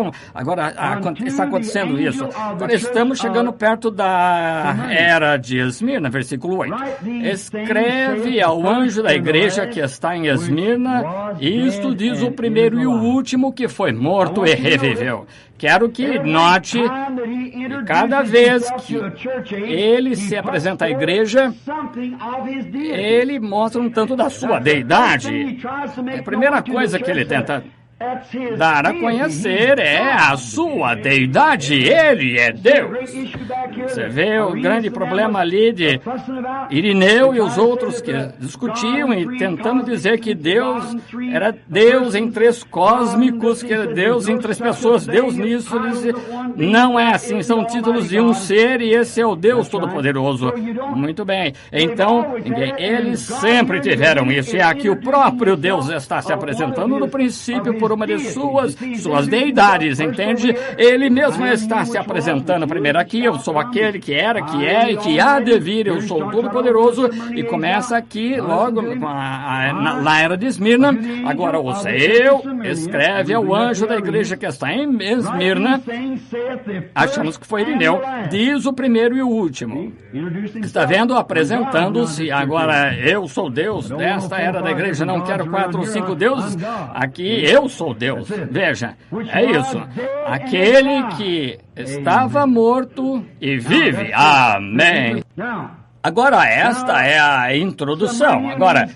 acontecendo isso. Agora, estamos chegando perto da era de Esmirna, versículo 8. Escreve ao anjo da igreja que está em Esmirna, Cristo, diz o primeiro e o último, que foi morto e reviveu. Quero que note que cada vez que ele se apresenta à igreja, ele mostra um tanto da sua deidade. A primeira coisa que ele tenta dar a conhecer é a sua deidade. Ele é Deus. Você vê o grande problema ali de Irineu e os outros que discutiam e tentando dizer que Deus era Deus em três cósmicos, que era Deus em três pessoas, Deus nisso. Não é assim, são títulos de um ser e esse é o Deus Todo-Poderoso. Muito bem. Então, eles sempre tiveram isso. E aqui o próprio Deus está se apresentando no princípio por uma de suas deidades, entende? Ele mesmo está se apresentando primeiro aqui. Eu sou aquele que era, que é e que há de vir. Eu sou o Todo-Poderoso. E começa aqui logo na era de Esmirna. Agora ouça, eu escreve ao anjo da igreja que está em Esmirna. Achamos que foi Irineu. Diz o primeiro e o último. Está vendo? Apresentando-se. Agora, eu sou Deus desta era da igreja. Não quero 4 ou 5 deuses. Aqui, eu sou Deus. Veja, é isso. Aquele que estava morto e vive. Amém. Agora, esta é a introdução.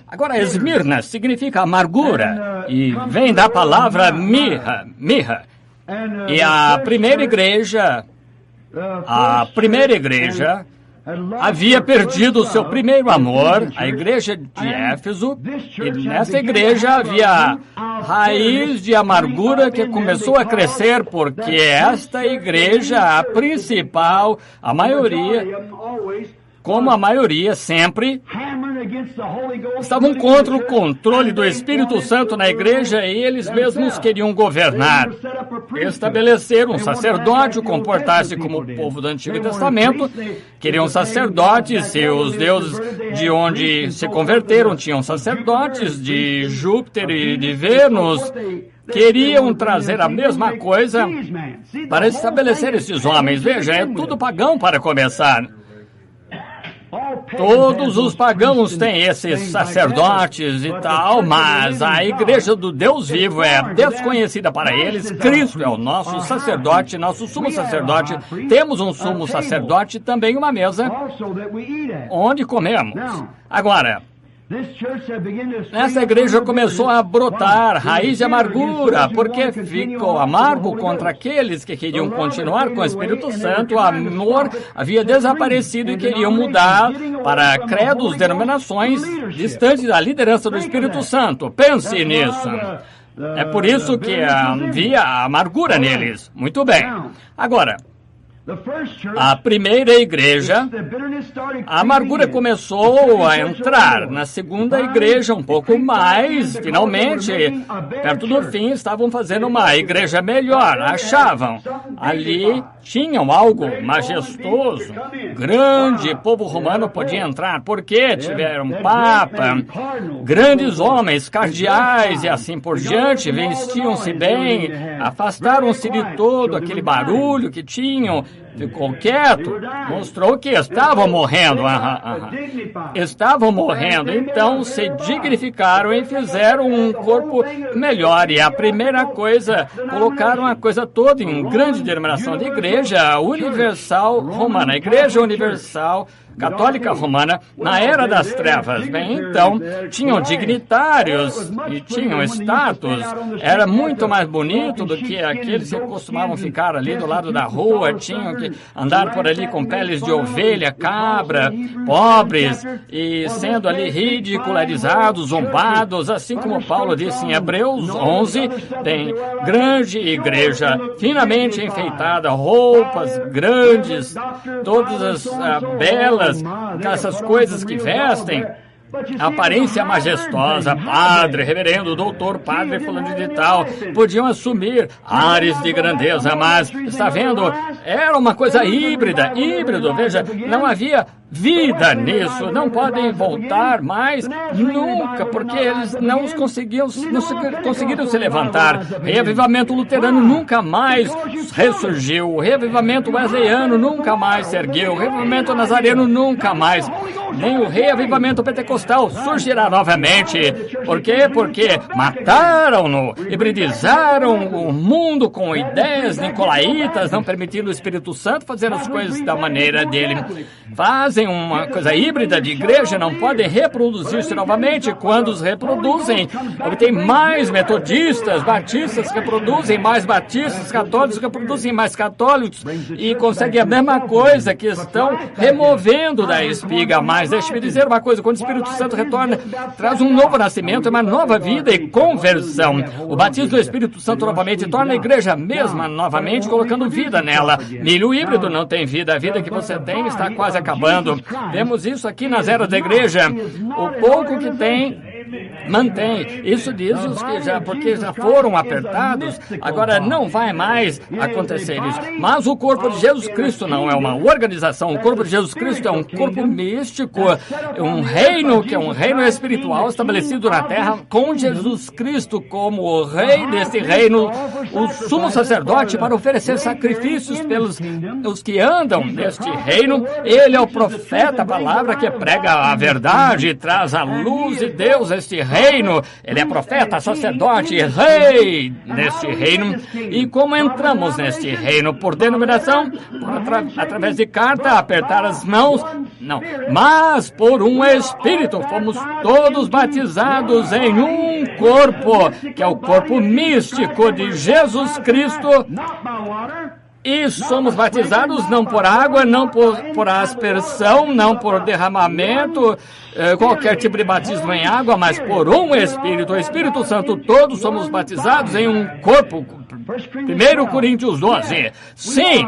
Agora Esmirna significa amargura e vem da palavra mirra. E a primeira igreja havia perdido o seu primeiro amor, a igreja de Éfeso, e nessa igreja havia raiz de amargura que começou a crescer, porque esta igreja, a principal, a maioria, como a maioria sempre, estavam contra o controle do Espírito Santo na igreja e eles mesmos queriam governar. Estabeleceram um sacerdote, comportar-se como o povo do Antigo Testamento. Queriam sacerdotes e os deuses de onde se converteram tinham sacerdotes de Júpiter e de Vênus. Queriam trazer a mesma coisa para estabelecer esses homens. Veja, é tudo pagão para começar. Todos os pagãos têm esses sacerdotes e tal, mas a igreja do Deus vivo é desconhecida para eles. Cristo é o nosso sacerdote, nosso sumo sacerdote. Temos um sumo sacerdote e também uma mesa onde comemos. Agora, essa igreja começou a brotar raiz de amargura, porque ficou amargo contra aqueles que queriam continuar com o Espírito Santo. O amor havia desaparecido e queriam mudar para credos, denominações distantes da liderança do Espírito Santo. Pense nisso. É por isso que havia amargura neles. Muito bem. Agora, a primeira igreja, a amargura começou a entrar. Na segunda igreja, um pouco mais, finalmente, perto do fim, estavam fazendo uma igreja melhor. Achavam. Ali tinham algo majestoso, grande. O povo romano podia entrar, porque tiveram papa, grandes homens, cardeais e assim por diante, vestiam-se bem, afastaram-se de todo aquele barulho que tinham. Ficou quieto, mostrou que estavam morrendo. Estavam morrendo, então se dignificaram e fizeram um corpo melhor. E a primeira coisa, colocaram a coisa toda em grande denominação de igreja universal romana, a igreja universal católica romana, na era das trevas. Bem, então, tinham dignitários e tinham status. Era muito mais bonito do que aqueles que costumavam ficar ali do lado da rua, tinham que andar por ali com peles de ovelha, cabra, pobres, e sendo ali ridicularizados, zombados, assim como Paulo disse em Hebreus 11, tem grande igreja, finamente enfeitada, roupas grandes, todas as belas, essas coisas que vestem, aparência majestosa, padre, reverendo, doutor, padre, fulano de tal, podiam assumir ares de grandeza, mas, está vendo, era uma coisa híbrido, veja, não havia vida nisso, não podem voltar mais nunca, porque eles não conseguiram se levantar. O reavivamento luterano nunca mais ressurgiu, o reavivamento wesleyano nunca mais se ergueu, o reavivamento nazareno nunca mais, nem o reavivamento pentecostal surgirá novamente. Por quê? Porque mataram-no, hibridizaram o mundo com ideias nicolaítas, não permitindo o Espírito Santo fazer as coisas da maneira dele. Fazem uma coisa híbrida de igreja, não podem reproduzir-se novamente. Quando os reproduzem, obtém mais metodistas, batistas reproduzem mais batistas, católicos reproduzem mais católicos e conseguem a mesma coisa que estão removendo da espiga. Mas deixe-me dizer uma coisa, quando o Espírito Santo retorna, traz um novo nascimento, uma nova vida e conversão. O batismo do Espírito Santo novamente torna a igreja mesma novamente, colocando vida nela. Milho híbrido não tem vida, a vida que você tem está quase acabando. Vemos isso aqui nas eras da igreja. O pouco que tem, mantém. Isso diz os que porque já foram apertados, agora não vai mais acontecer isso. Mas o corpo de Jesus Cristo não é uma organização. O corpo de Jesus Cristo é um corpo místico, um reino que é um reino espiritual estabelecido na terra com Jesus Cristo como o rei desse reino, o sumo sacerdote para oferecer sacrifícios pelos os que andam neste reino. Ele é o profeta, a palavra que prega a verdade e traz a luz de Deus a este reino. Ele é profeta, sacerdote e rei neste reino. E como entramos neste reino? Por denominação? Através de carta, apertar as mãos? Não. Mas por um Espírito. Fomos todos batizados em um corpo, que é o corpo místico de Jesus Cristo. E somos batizados não por água, não por aspersão, não por derramamento, qualquer tipo de batismo em água, mas por um Espírito, o Espírito Santo. Todos somos batizados em um corpo. 1 Coríntios 12. Sim,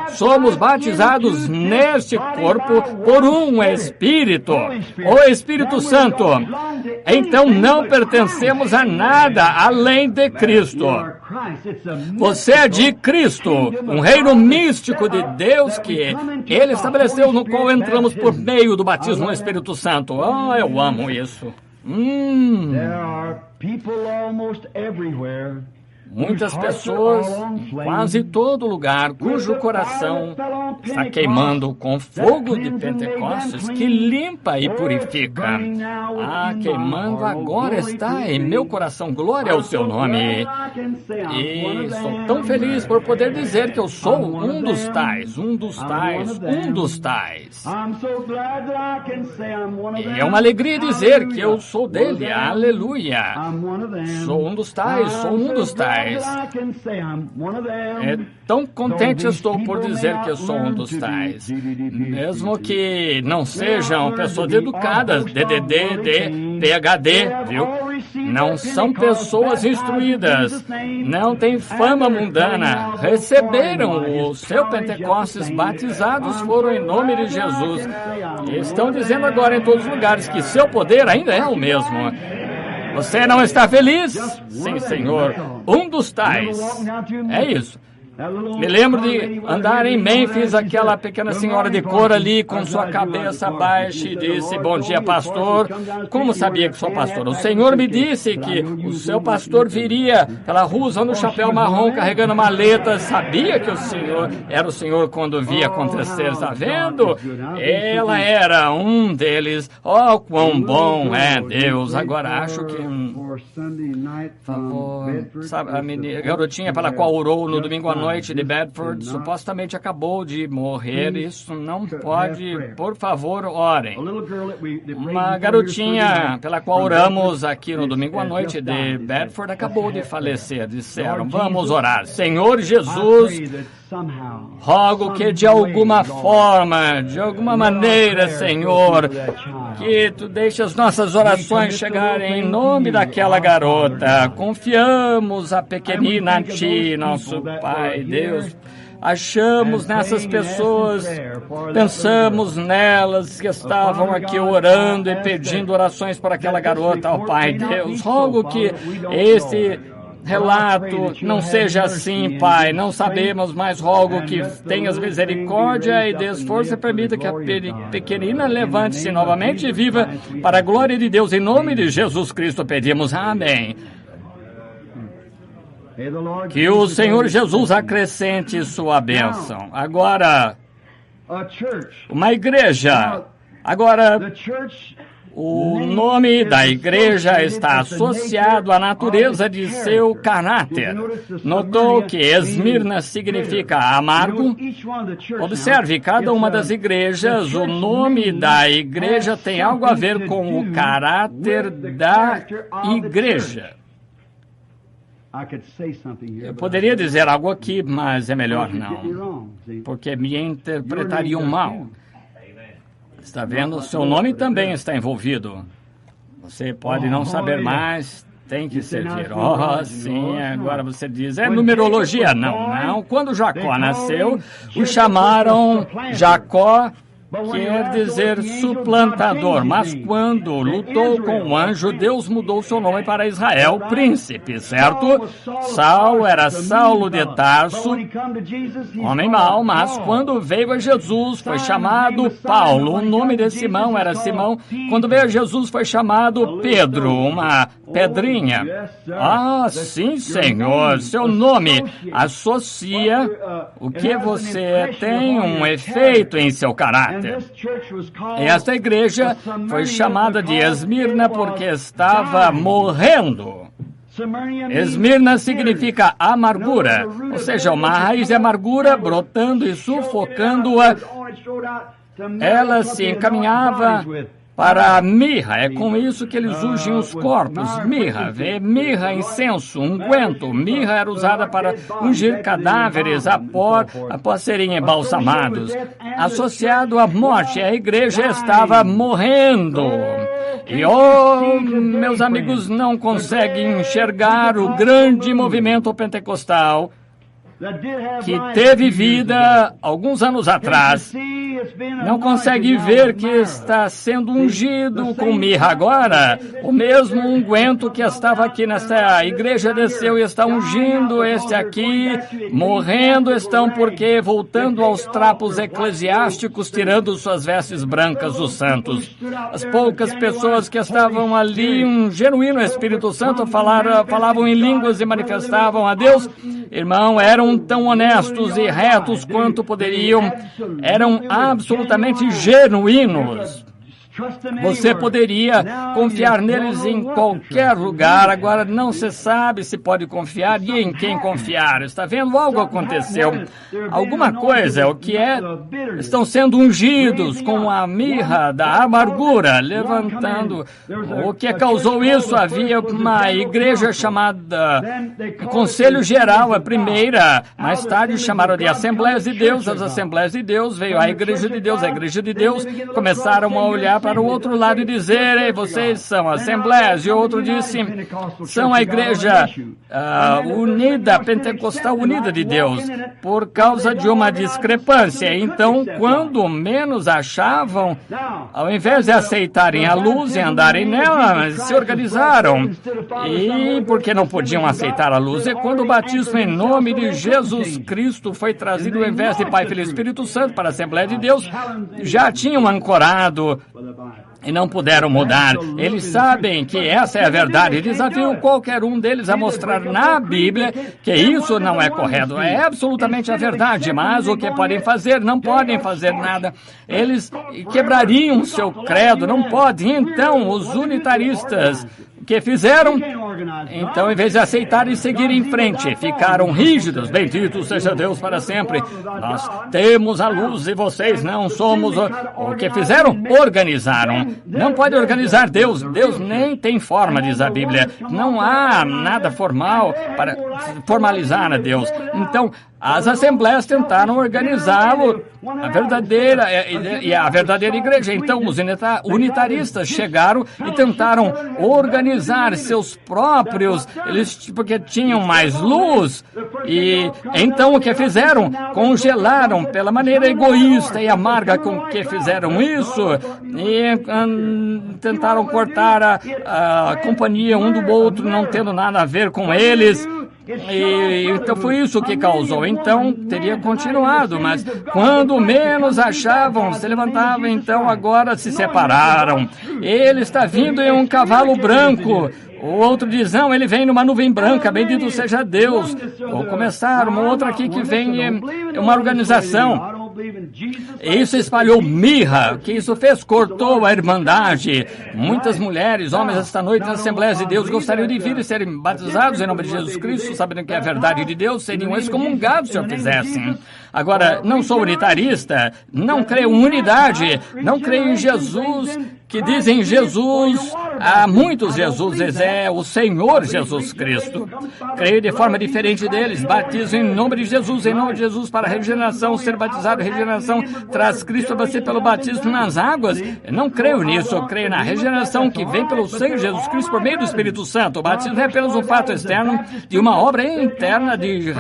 somos batizados neste corpo por um Espírito, o Espírito Santo. Então não pertencemos a nada além de Cristo. Você é de Cristo, um reino místico de Deus que Ele estabeleceu, no qual entramos por meio do batismo no Espírito Santo. Oh, eu amo isso. Muitas pessoas, em quase todo lugar, cujo coração está queimando com fogo de Pentecostes, que limpa e purifica. Queimando agora está em meu coração. Glória ao seu nome. E sou tão feliz por poder dizer que eu sou um dos tais. E é uma alegria dizer que eu sou dele. Aleluia. Sou um dos tais. É tão contente estou por dizer que eu sou um dos tais. Mesmo que não sejam pessoas educadas, DDD, PhD, viu? Não são pessoas instruídas, não têm fama mundana, receberam o seu Pentecostes, batizados foram em nome de Jesus. E estão dizendo agora em todos os lugares que seu poder ainda é o mesmo. Você não está feliz? Sim, Senhor. Um dos tais. É isso. Me lembro de andar em Memphis, aquela pequena senhora de cor ali com sua cabeça baixa e disse: bom dia, pastor. Como sabia que sou pastor? O Senhor me disse que o seu pastor viria pela rua usando um chapéu marrom, carregando maletas. Sabia que o Senhor era o Senhor quando via acontecer, está vendo? Ela era um deles. Oh, quão bom é Deus. Agora acho que sabe, a garotinha pela qual orou no domingo à noite de Bedford supostamente acabou de morrer. Isso não pode. Por favor, orem. Uma garotinha pela qual oramos aqui no domingo à noite de Bedford acabou de falecer. Disseram: vamos orar. Senhor Jesus, rogo que de alguma forma, de alguma maneira, Senhor, que Tu deixe as nossas orações chegarem em nome daquela garota. Confiamos a pequenina a Ti, nosso Pai, Deus. Achamos nessas pessoas, pensamos nelas que estavam aqui orando e pedindo orações para aquela garota, ó Pai Deus. Rogo que relato, não seja assim, Pai, não sabemos, mas rogo que tenhas misericórdia e dês força e permita que a pequenina levante-se novamente e viva para a glória de Deus. Em nome de Jesus Cristo pedimos, amém. Que o Senhor Jesus acrescente sua bênção. Agora, uma igreja. Agora, o nome da igreja está associado à natureza de seu caráter. Notou que Esmirna significa amargo? Observe, cada uma das igrejas, o nome da igreja tem algo a ver com o caráter da igreja. Eu poderia dizer algo aqui, mas é melhor não, porque me interpretariam mal. Está vendo? Seu nome também está envolvido. Você pode não saber mais, tem que servir. Oh, sim, agora você diz, é numerologia. Não. Quando Jacó nasceu, o chamaram Jacó, quer dizer suplantador, mas quando lutou com o anjo, Deus mudou seu nome para Israel, príncipe, certo? Saul era Saulo de Tarso, homem mau, mas quando veio a Jesus, foi chamado Paulo. O nome de Simão era Simão. Quando veio a Jesus, foi chamado Pedro, uma pedrinha. Ah, sim, Senhor, seu nome associa o que você tem, um efeito em seu caráter. Esta igreja foi chamada de Esmirna porque estava morrendo. Esmirna significa amargura, ou seja, uma raiz de amargura brotando e sufocando-a. Ela se encaminhava para a mirra. É com isso que eles ungem os corpos. Mirra, incenso, unguento. Mirra era usada para ungir cadáveres após serem embalsamados. Associado à morte, a igreja estava morrendo. E, meus amigos não conseguem enxergar o grande movimento pentecostal que teve vida alguns anos atrás. Não consegue ver que está sendo ungido com mirra agora. O mesmo unguento que estava aqui nesta igreja desceu e está ungindo este aqui. Morrendo estão porque voltando aos trapos eclesiásticos, tirando suas vestes brancas os santos. As poucas pessoas que estavam ali, um genuíno Espírito Santo, falavam em línguas e manifestavam a Deus. Irmão, eram tão honestos e retos quanto poderiam. Eram absolutamente genuínos. Você poderia confiar neles em qualquer lugar. Agora não se sabe se pode confiar e em quem confiar. Está vendo? Algo aconteceu. Alguma coisa, o que é? Estão sendo ungidos com a mirra da amargura, levantando. O que causou isso? Havia uma igreja chamada Conselho Geral, a primeira. Mais tarde chamaram de Assembleias de Deus. As Assembleias de Deus, veio a Igreja de Deus. A Igreja de Deus começaram a olhar para o outro lado e dizer, ei, vocês são assembleias. E o outro disse, são a igreja unida, pentecostal unida de Deus, por causa de uma discrepância. Então, quando menos achavam, ao invés de aceitarem a luz e andarem nela, se organizaram. E porque não podiam aceitar a luz, é quando o batismo em nome de Jesus Cristo foi trazido ao invés de Pai, Filho e Espírito Santo para a Assembleia de Deus, já tinham ancorado e não puderam mudar. Eles sabem que essa é a verdade. Eles desafiam qualquer um deles a mostrar na Bíblia que isso não é correto. É absolutamente a verdade, mas o que podem fazer? Não podem fazer nada. Eles quebrariam seu credo, não podem. Então, os unitaristas que fizeram, então, em vez de aceitar e seguir em frente, ficaram rígidos. Bendito seja Deus para sempre. Nós temos a luz e vocês não somos. O que fizeram? Organizaram. Não pode organizar Deus. Deus nem tem forma, diz a Bíblia. Não há nada formal para formalizar a Deus. Então, as assembleias tentaram organizá-lo, a verdadeira igreja. Então, os unitaristas chegaram e tentaram organizar organizar seus próprios, porque tinham mais luz, e então o que fizeram? Congelaram pela maneira egoísta e amarga com que fizeram isso, e tentaram cortar a companhia um do outro, não tendo nada a ver com eles. E então foi isso que causou. Então teria continuado, mas quando menos achavam, se levantavam, então agora se separaram. Ele está vindo em um cavalo branco. O outro diz, não, ele vem numa nuvem branca, bendito seja Deus. Ou começaram, uma outra aqui que vem é uma organização. Isso espalhou mirra, que isso fez? Cortou a irmandade. Muitas mulheres, homens, esta noite na Assembleia de Deus gostariam de vir e serem batizados em nome de Jesus Cristo, sabendo que é a verdade de Deus, seriam excomungados se o fizessem. Agora, não sou unitarista, não creio em unidade, não creio em Jesus, que dizem Jesus, há muitos Jesuses, é o Senhor Jesus Cristo. Creio de forma diferente deles, batizo em nome de Jesus para a regeneração, ser batizado, regeneração traz Cristo a você pelo batismo nas águas. Eu não creio nisso, eu creio na regeneração que vem pelo sangue de Jesus Cristo por meio do Espírito Santo. O batismo é apenas um fato externo de uma obra interna de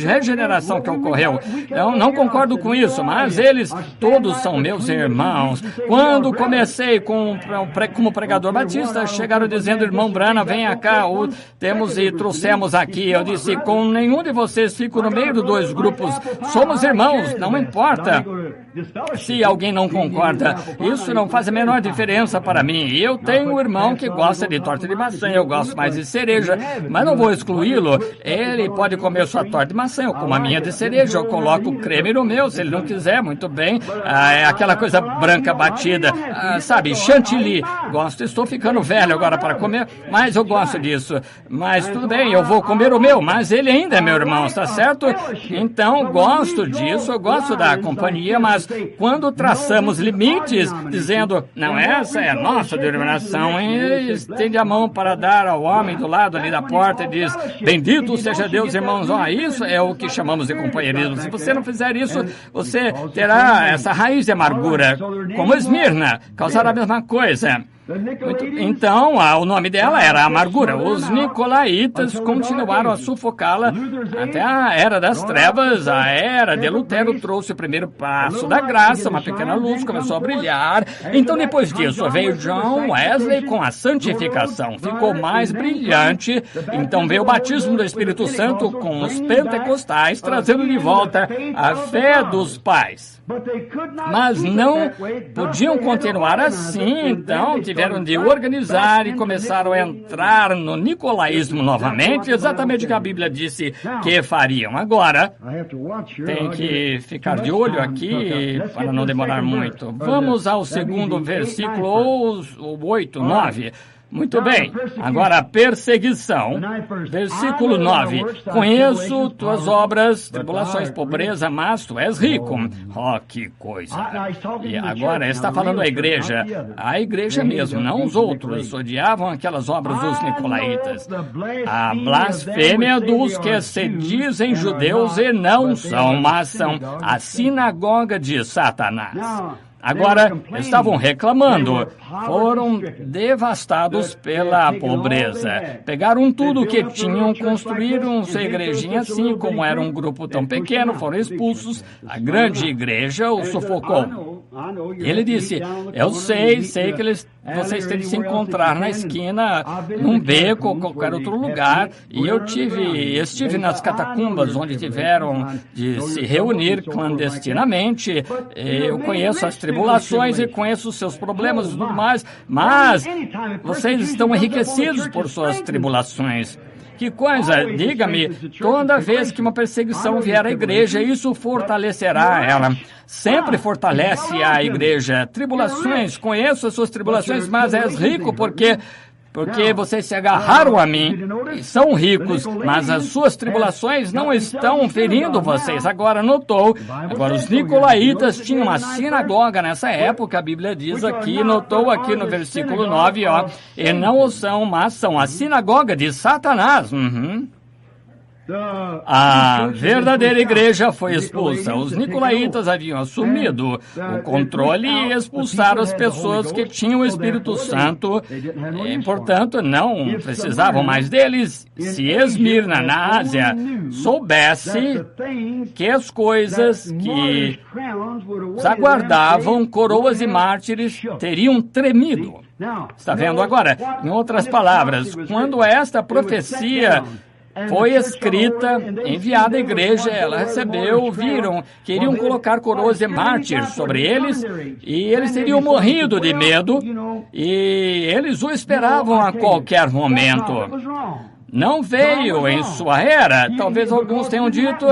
regeneração que ocorreu. Eu não concordo com isso, mas eles todos são meus irmãos. Quando comecei como pregador batista, chegaram dizendo, irmão Branham, venha cá, temos e trouxemos aqui. Eu disse, com nenhum de vocês fico no meio dos dois grupos. Somos irmãos, não importa se alguém não concorda. Isso não faz a menor diferença para mim. Eu tenho um irmão que gosta de torta de maçã, eu gosto mais de cereja, mas não vou excluí-lo. Ele pode comer sua torta de maçã, eu como a minha de cereja, eu coloco creme no meu, se ele não quiser, muito bem. É aquela coisa branca batida, sabe, chantilly. Gosto, estou ficando velho agora para comer, mas eu gosto disso. Mas tudo bem, eu vou comer o meu, mas ele ainda é meu irmão, está certo? Então, gosto disso, eu gosto da companhia, mas quando traçamos limites, dizendo, não, essa é a nossa denominação, e estende a mão para dar ao homem do lado ali da porta e diz, bendito seja Deus, irmãos, isso é o que chamamos de companheirismo. Se você não fizer isso, você terá essa raiz de amargura, como Esmirna, causará a mesma coisa. Então, o nome dela era Amargura. Os nicolaítas continuaram a sufocá-la até a Era das Trevas. A Era de Lutero trouxe o primeiro passo da graça, uma pequena luz começou a brilhar. Então, depois disso, veio John Wesley com a santificação. Ficou mais brilhante. Então, veio o batismo do Espírito Santo com os pentecostais, trazendo de volta a fé dos pais. Mas não podiam continuar assim, então tiveram de organizar e começaram a entrar no nicolaísmo novamente, exatamente o que a Bíblia disse que fariam. Agora, tem que ficar de olho aqui para não demorar muito. Vamos ao segundo versículo, ou 8, 9. Muito bem, agora a perseguição, versículo 9, conheço tuas obras, tribulações, pobreza, mas tu és rico. Oh, que coisa! E agora está falando a igreja mesmo, não os outros, odiavam aquelas obras dos nicolaítas. A blasfêmia dos que se dizem judeus e não são, mas são a sinagoga de Satanás. Agora, estavam reclamando, foram devastados pela pobreza. Pegaram tudo que tinham, construíram sua igrejinha assim, como era um grupo tão pequeno, foram expulsos. A grande igreja o sufocou. Ele disse, eu sei que vocês têm de se encontrar na esquina, num beco ou qualquer outro lugar. E eu estive nas catacumbas, onde tiveram de se reunir clandestinamente. Eu conheço as tribulações e conheço os seus problemas e tudo mais, mas vocês estão enriquecidos por suas tribulações. Que coisa, diga-me, toda vez que uma perseguição vier à igreja, isso fortalecerá ela. Sempre fortalece a igreja. Tribulações, conheço as suas tribulações, mas és rico porque vocês se agarraram a mim e são ricos, mas as suas tribulações não estão ferindo vocês. Agora os nicolaítas tinham uma sinagoga nessa época, a Bíblia diz aqui, notou aqui no versículo 9, e não o são, mas são a sinagoga de Satanás. A verdadeira igreja foi expulsa. Os nicolaítas haviam assumido o controle e expulsaram as pessoas que tinham o Espírito Santo e, portanto, não precisavam mais deles. Se Esmirna, na Ásia, soubesse que as coisas que os aguardavam, coroas e mártires, teriam tremido. Está vendo agora? Em outras palavras, quando esta profecia foi escrita, enviada à igreja, ela recebeu, viram, queriam colocar coroas e mártires sobre eles, e eles teriam morrido de medo, e eles o esperavam a qualquer momento. Não veio em sua era. Talvez alguns tenham dito,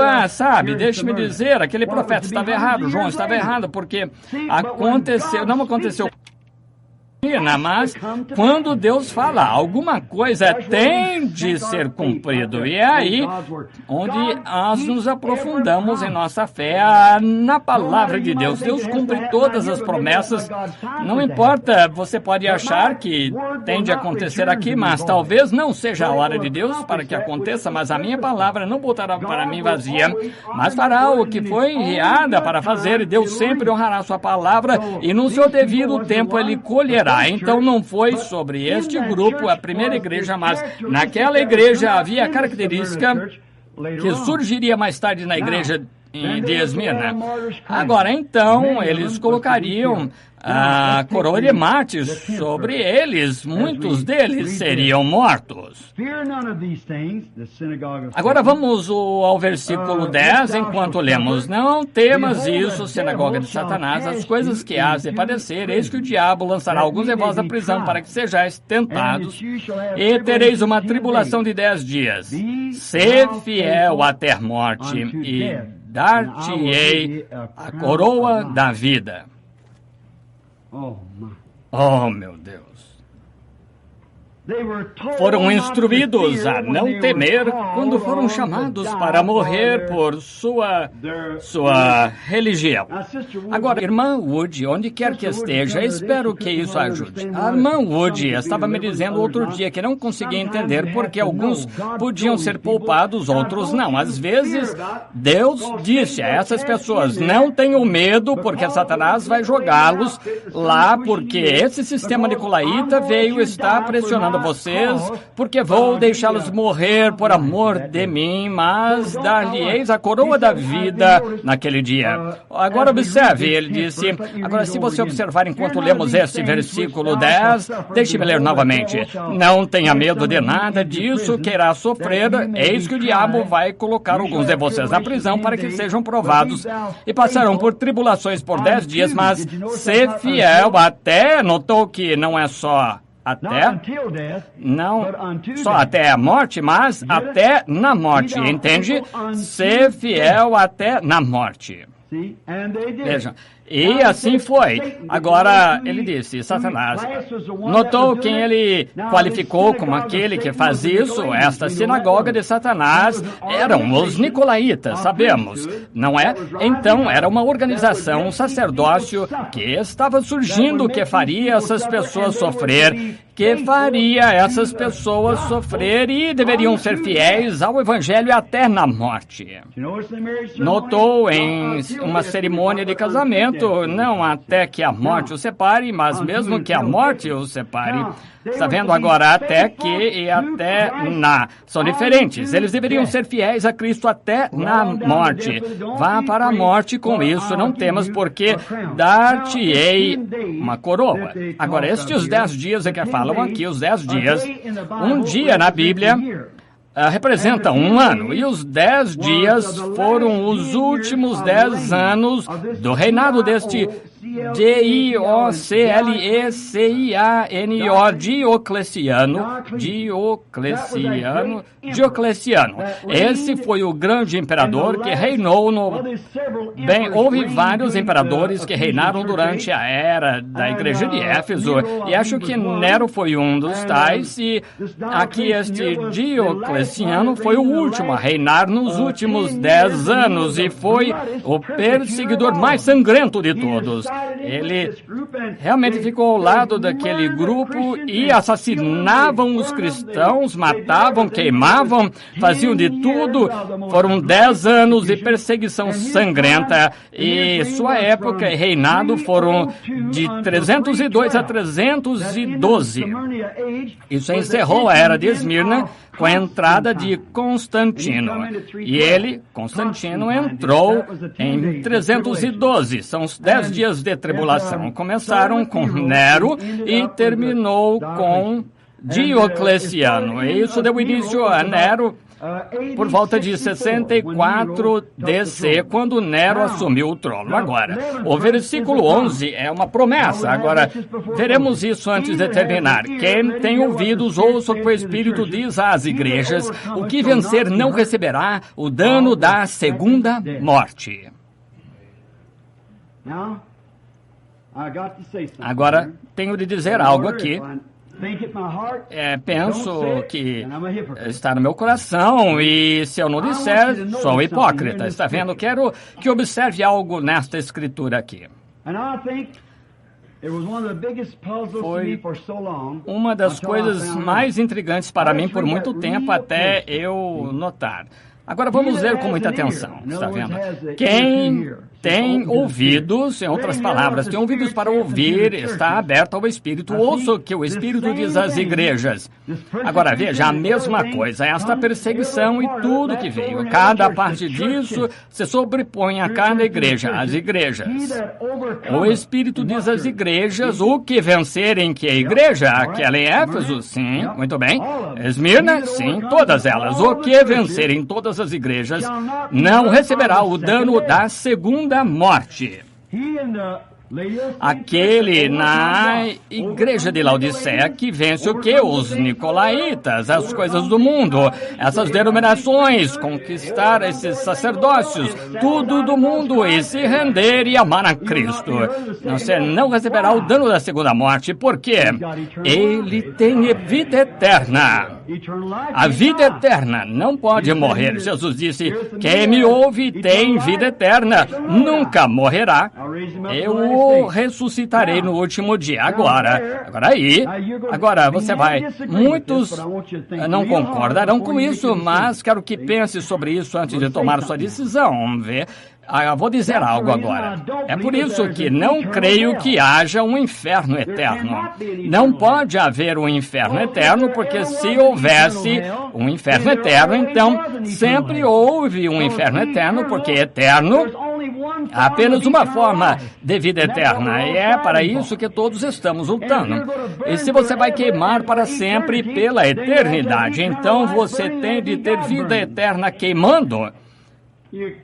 deixe-me dizer, aquele profeta estava errado, João estava errado, porque não aconteceu. Mas quando Deus fala, alguma coisa tem de ser cumprido. E é aí onde nós nos aprofundamos em nossa fé na palavra de Deus. Deus cumpre todas as promessas. Não importa, você pode achar que tem de acontecer aqui, mas talvez não seja a hora de Deus para que aconteça, mas a minha palavra não voltará para mim vazia, mas fará o que foi enviada para fazer, e Deus sempre honrará a sua palavra, e no seu devido tempo ele colherá. Então não foi sobre este grupo, a primeira igreja, mas naquela igreja havia a característica que surgiria mais tarde na igreja de Esmirna. Agora, então, eles colocariam a coroa de mártires sobre eles. Muitos deles seriam mortos. Agora vamos ao versículo 10, enquanto lemos. Não temas isso, sinagoga de Satanás, as coisas que hás de padecer, eis que o diabo lançará alguns de vós à prisão para que sejais tentados, e tereis uma tribulação de 10 dias. Sê fiel até a morte, e dar-te-ei a coroa da vida. Oh, meu Deus. Foram instruídos a não temer quando foram chamados para morrer por sua religião. Agora, irmã Wood, onde quer que esteja, espero que isso ajude. A irmã Wood estava me dizendo outro dia que não conseguia entender porque alguns podiam ser poupados, outros não. Às vezes, Deus disse a essas pessoas, não tenham medo porque Satanás vai jogá-los lá, porque esse sistema nicolaíta veio estar pressionando vocês, porque vou deixá-los morrer por amor de mim, mas dar-lhe-eis a coroa da vida naquele dia. Agora observe, ele disse, agora se você observar enquanto lemos este versículo 10, deixe-me ler novamente. Não tenha medo de nada disso que irá sofrer, eis que o diabo vai colocar alguns de vocês na prisão para que sejam provados e passarão por tribulações por 10 dias, mas ser fiel até, notou que não é só até, não só até a morte, mas até na morte, entende? Ser fiel até na morte. Veja, e assim foi. Agora, ele disse, Satanás, notou quem ele qualificou como aquele que faz isso? Esta sinagoga de Satanás eram os nicolaítas, sabemos, não é? Então, era uma organização, um sacerdócio que estava surgindo que faria essas pessoas sofrer, e deveriam ser fiéis ao Evangelho até na morte. Notou em uma cerimônia de casamento, não até que a morte os separe, mas mesmo que a morte os separe. Está vendo agora? Até que e até na. São diferentes. Eles deveriam ser fiéis a Cristo até na morte. Vá para a morte com isso, não temas, porque dar-te-ei uma coroa. Agora, estes 10 dias é que falam aqui, os 10 dias. Um dia na Bíblia representa um ano, e os 10 dias foram os últimos 10 anos do reinado deste Diocleciano. Esse foi o grande imperador que reinou Bem, houve vários imperadores que reinaram durante a era da igreja de Éfeso, e acho que Nero foi um dos tais, e aqui este Diocleciano foi o último a reinar nos últimos 10 anos, e foi o perseguidor mais sangrento de todos. Ele realmente ficou ao lado daquele grupo e assassinavam os cristãos, matavam, queimavam, faziam de tudo. Foram 10 anos de perseguição sangrenta e sua época e reinado foram de 302 a 312. Isso encerrou a era de Esmirna com a entrada de Constantino. E ele, Constantino, entrou em 312. São os 10 dias de tribulação. Começaram com Nero e terminou com Diocleciano. E isso deu início a Nero por volta de 64 DC, quando Nero assumiu o trono. Agora, o versículo 11 é uma promessa. Agora, veremos isso antes de terminar. Quem tem ouvidos, ouça o que o Espírito diz às igrejas. O que vencer não receberá o dano da segunda morte. Agora, tenho de dizer algo aqui. Penso que está no meu coração e se eu não disser, sou hipócrita. Está vendo? Quero que observe algo nesta escritura aqui. Foi uma das coisas mais intrigantes para mim por muito tempo até eu notar. Agora vamos ler com muita atenção, está vendo? Quem tem ouvidos, em outras palavras, tem ouvidos para ouvir, está aberto ao Espírito, ouça o que o Espírito diz às igrejas. Agora veja, a mesma coisa, esta perseguição e tudo que veio, cada parte disso se sobrepõe a cada igreja, às igrejas. O Espírito diz às igrejas o que vencerem que a igreja, aquela em Éfeso, sim, muito bem. Esmirna, sim, todas elas. O que vencerem todas as igrejas não receberá o dano da segunda morte. Aquele na igreja de Laodiceia que vence o quê? Os nicolaítas, as coisas do mundo, essas denominações, conquistar esses sacerdócios, tudo do mundo e se render e amar a Cristo. Você não receberá o dano da segunda morte, porque ele tem vida eterna. A vida eterna não pode morrer. Jesus disse, quem me ouve tem vida eterna, nunca morrerá. Eu o ressuscitarei no último dia. Agora você vai. Muitos não concordarão com isso, mas quero que pense sobre isso antes de tomar sua decisão. Vamos ver. Vou dizer algo agora. É por isso que não creio que haja um inferno eterno. Não pode haver um inferno eterno, porque se houvesse um inferno eterno, então sempre houve um inferno eterno, porque eterno há apenas uma forma de vida eterna. E é para isso que todos estamos lutando. E se você vai queimar para sempre pela eternidade, então você tem de ter vida eterna queimando.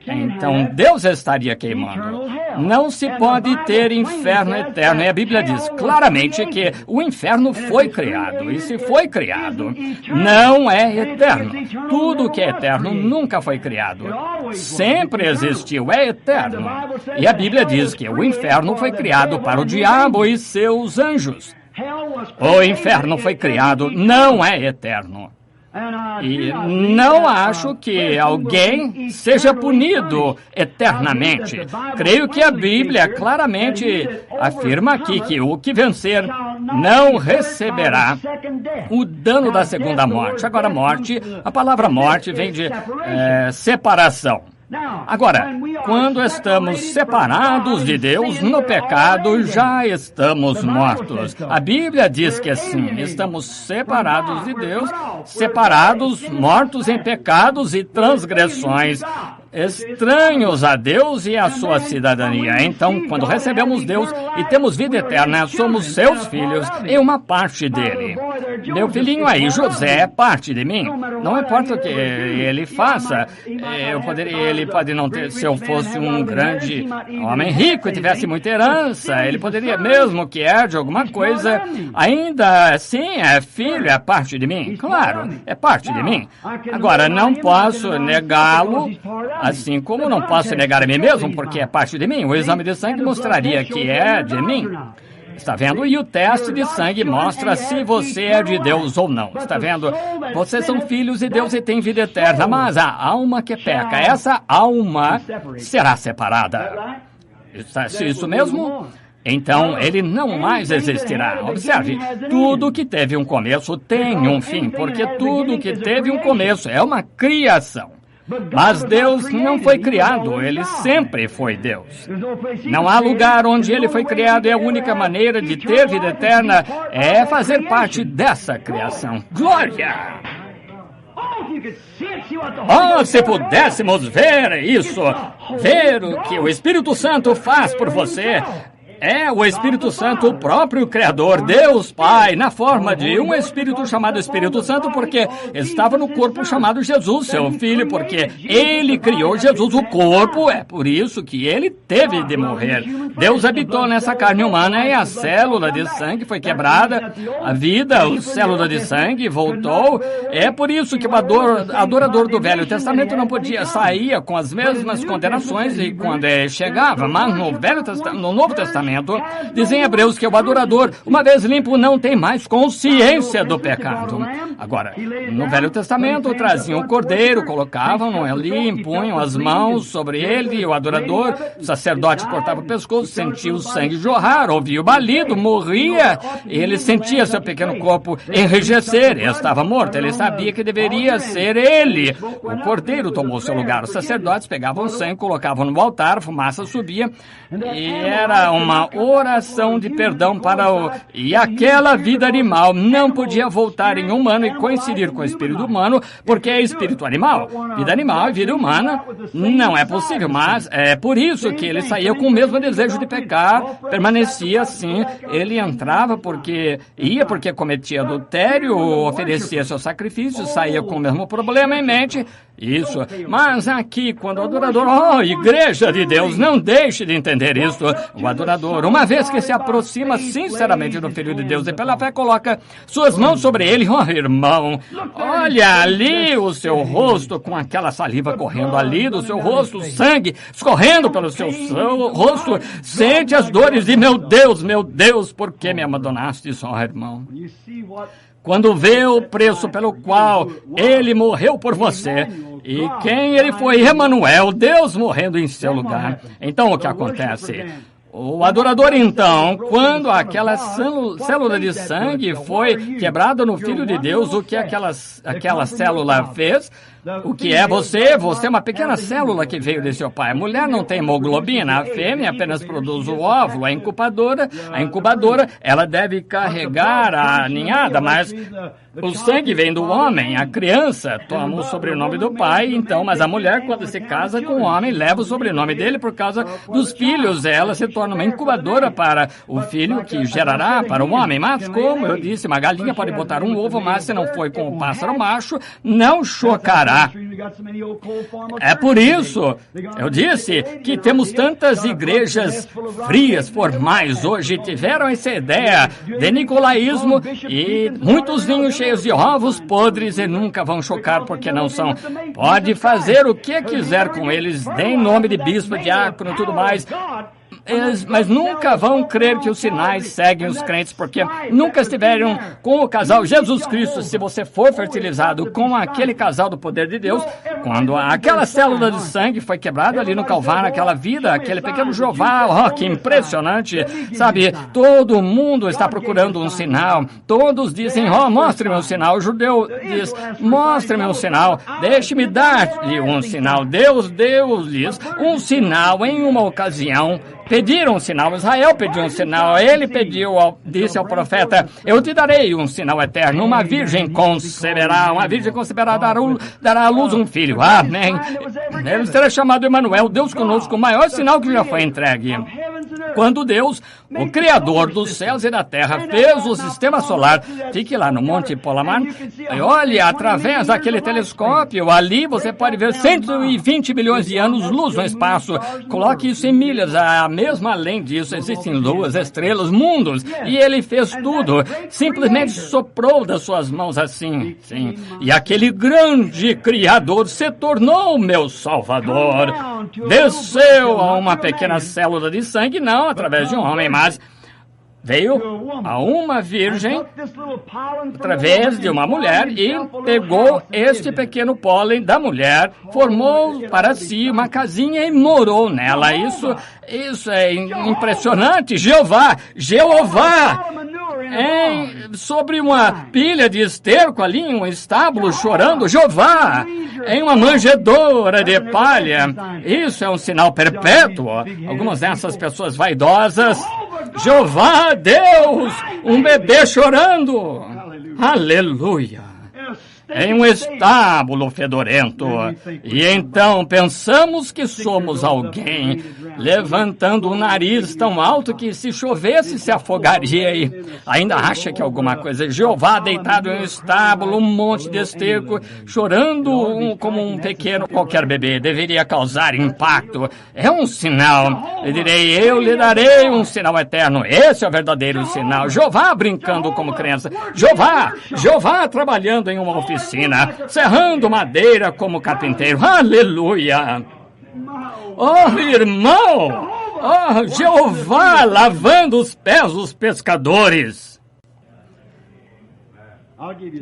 Então Deus estaria queimando. Não se pode ter inferno eterno. E a Bíblia diz claramente que o inferno foi criado. E se foi criado, não é eterno. Tudo que é eterno nunca foi criado. Sempre existiu, é eterno. E a Bíblia diz que o inferno foi criado para o diabo e seus anjos. O inferno foi criado, não é eterno. E não acho que alguém seja punido eternamente. Creio que a Bíblia claramente afirma aqui que o que vencer não receberá o dano da segunda morte. Agora, morte, a palavra morte vem de separação. Agora, quando estamos separados de Deus no pecado, já estamos mortos. A Bíblia diz que assim, estamos separados de Deus, separados, mortos em pecados e transgressões, estranhos a Deus e a sua cidadania. Então, quando recebemos Deus e temos vida eterna, somos seus filhos e uma parte dele. Meu filhinho aí, José, é parte de mim. Não importa o que ele faça, ele pode não ter, se eu fosse um grande homem rico e tivesse muita herança, ele poderia, mesmo que herde alguma coisa, ainda assim é filho, é parte de mim. Claro, é parte de mim. Agora, não posso negá-lo, assim como não posso negar a mim mesmo, porque é parte de mim. O exame de sangue mostraria que é de mim. Está vendo? E o teste de sangue mostra se você é de Deus ou não. Está vendo? Vocês são filhos de Deus e têm vida eterna, mas a alma que peca, essa alma será separada. Isso mesmo? então ele não mais existirá. Observe, tudo que teve um começo tem um fim, porque tudo que teve um começo é uma criação. Mas Deus não foi criado, Ele sempre foi Deus. Não há lugar onde Ele foi criado e a única maneira de ter vida eterna é fazer parte dessa criação. Glória! Oh, se pudéssemos ver isso, ver o que o Espírito Santo faz por você. É o Espírito Santo, o próprio Criador, Deus Pai, na forma de um Espírito chamado Espírito Santo, porque estava no corpo chamado Jesus, seu Filho, porque Ele criou Jesus, o corpo, é por isso que Ele teve de morrer. Deus habitou nessa carne humana e a célula de sangue foi quebrada, a vida, a célula de sangue voltou. É por isso que o adorador do Velho Testamento não podia sair com as mesmas condenações e quando chegava, mas no Novo Testamento, dizem em Hebreus que o adorador, uma vez limpo, não tem mais consciência do pecado. Agora, no Velho Testamento, traziam o cordeiro, colocavam ali, impunham as mãos sobre ele, e o adorador, o sacerdote cortava o pescoço, sentia o sangue jorrar, ouvia o balido, morria, ele sentia seu pequeno corpo enrijecer, ele estava morto, ele sabia que deveria ser ele. O cordeiro tomou seu lugar, os sacerdotes pegavam o sangue, colocavam no altar, a fumaça subia, e era uma oração de perdão para o... E aquela vida animal não podia voltar em humano e coincidir com o espírito humano, porque é espírito animal. Vida animal e vida humana não é possível, mas é por isso que ele saía com o mesmo desejo de pecar, permanecia assim, ele entrava porque cometia adultério, oferecia seu sacrifício, saía com o mesmo problema em mente. Isso, mas aqui, quando o adorador, igreja de Deus, não deixe de entender isso, o adorador, uma vez que se aproxima sinceramente do Filho de Deus e pela fé coloca suas mãos sobre ele, irmão, olha ali o seu rosto com aquela saliva correndo ali do seu rosto, sangue escorrendo pelo seu rosto, sente as dores e meu Deus, por que me abandonaste, irmão? Quando vê o preço pelo qual ele morreu por você e quem ele foi, Emanuel, Deus morrendo em seu lugar. Então o que acontece? O adorador, então, quando aquela célula de sangue foi quebrada no Filho de Deus, o que aquela célula fez? O que é você? Você é uma pequena célula que veio de seu pai. A mulher não tem hemoglobina, a fêmea apenas produz o óvulo. A incubadora, ela deve carregar a ninhada, mas o sangue vem do homem. A criança toma o sobrenome do pai, então, mas a mulher, quando se casa com o homem, leva o sobrenome dele por causa dos filhos. Ela se torna uma incubadora para o filho que gerará para o homem. Mas, como eu disse, uma galinha pode botar um ovo, mas se não foi com o pássaro macho, não chocará. É por isso, eu disse, que temos tantas igrejas frias, formais, hoje tiveram essa ideia de nicolaísmo e muitos vinhos cheios de ovos podres e nunca vão chocar porque não são. Pode fazer o que quiser com eles, em nome de bispo, diácono e tudo mais. Mas nunca vão crer que os sinais seguem os crentes, porque nunca estiveram com o casal Jesus Cristo. Se você for fertilizado com aquele casal do poder de Deus, quando aquela célula de sangue foi quebrada ali no Calvário, aquela vida, aquele pequeno Jeová, que impressionante, sabe? Todo mundo está procurando um sinal. Todos dizem, mostre-me um sinal. O judeu diz, mostre-me um sinal. Deixe-me dar-lhe um sinal. Deus deu-lhes um sinal em uma ocasião. Pediram um sinal, Israel pediu um sinal, ele disse ao profeta, eu te darei um sinal eterno, uma virgem conceberá, dará à luz um filho, amém. Ele será chamado Emanuel, Deus conosco, o maior sinal que já foi entregue. Quando Deus, o Criador dos céus e da terra, fez o sistema solar, fique lá no Monte Palomar, e olhe, através daquele telescópio, ali você pode ver 120 bilhões de anos luz no espaço, coloque isso em milhas, mesmo além disso, existem luas, estrelas, mundos, e ele fez tudo, simplesmente soprou das suas mãos assim, sim, e aquele grande Criador se tornou meu Salvador, desceu a uma pequena célula de sangue, não através de um homem, mas veio a uma virgem através de uma mulher e pegou este pequeno pólen da mulher, formou para si uma casinha e morou nela. Isso é impressionante. Jeová, sobre uma pilha de esterco ali, em um estábulo, chorando. Jeová, em uma manjedoura de palha. Isso é um sinal perpétuo. Algumas dessas pessoas vaidosas. Jeová, Deus, um bebê chorando. Aleluia. Em um estábulo fedorento. E então pensamos que somos alguém, levantando o nariz tão alto que se chovesse se afogaria e ainda acha que alguma coisa. Jeová deitado em um estábulo, um monte de esterco, chorando como um pequeno qualquer bebê. Deveria causar impacto. É um sinal. Eu lhe darei um sinal eterno. Esse é o verdadeiro sinal. Jeová brincando como criança. Jeová trabalhando em uma oficina, serrando madeira como carpinteiro. Aleluia! Oh, irmão! Oh, Jeová lavando os pés dos pescadores.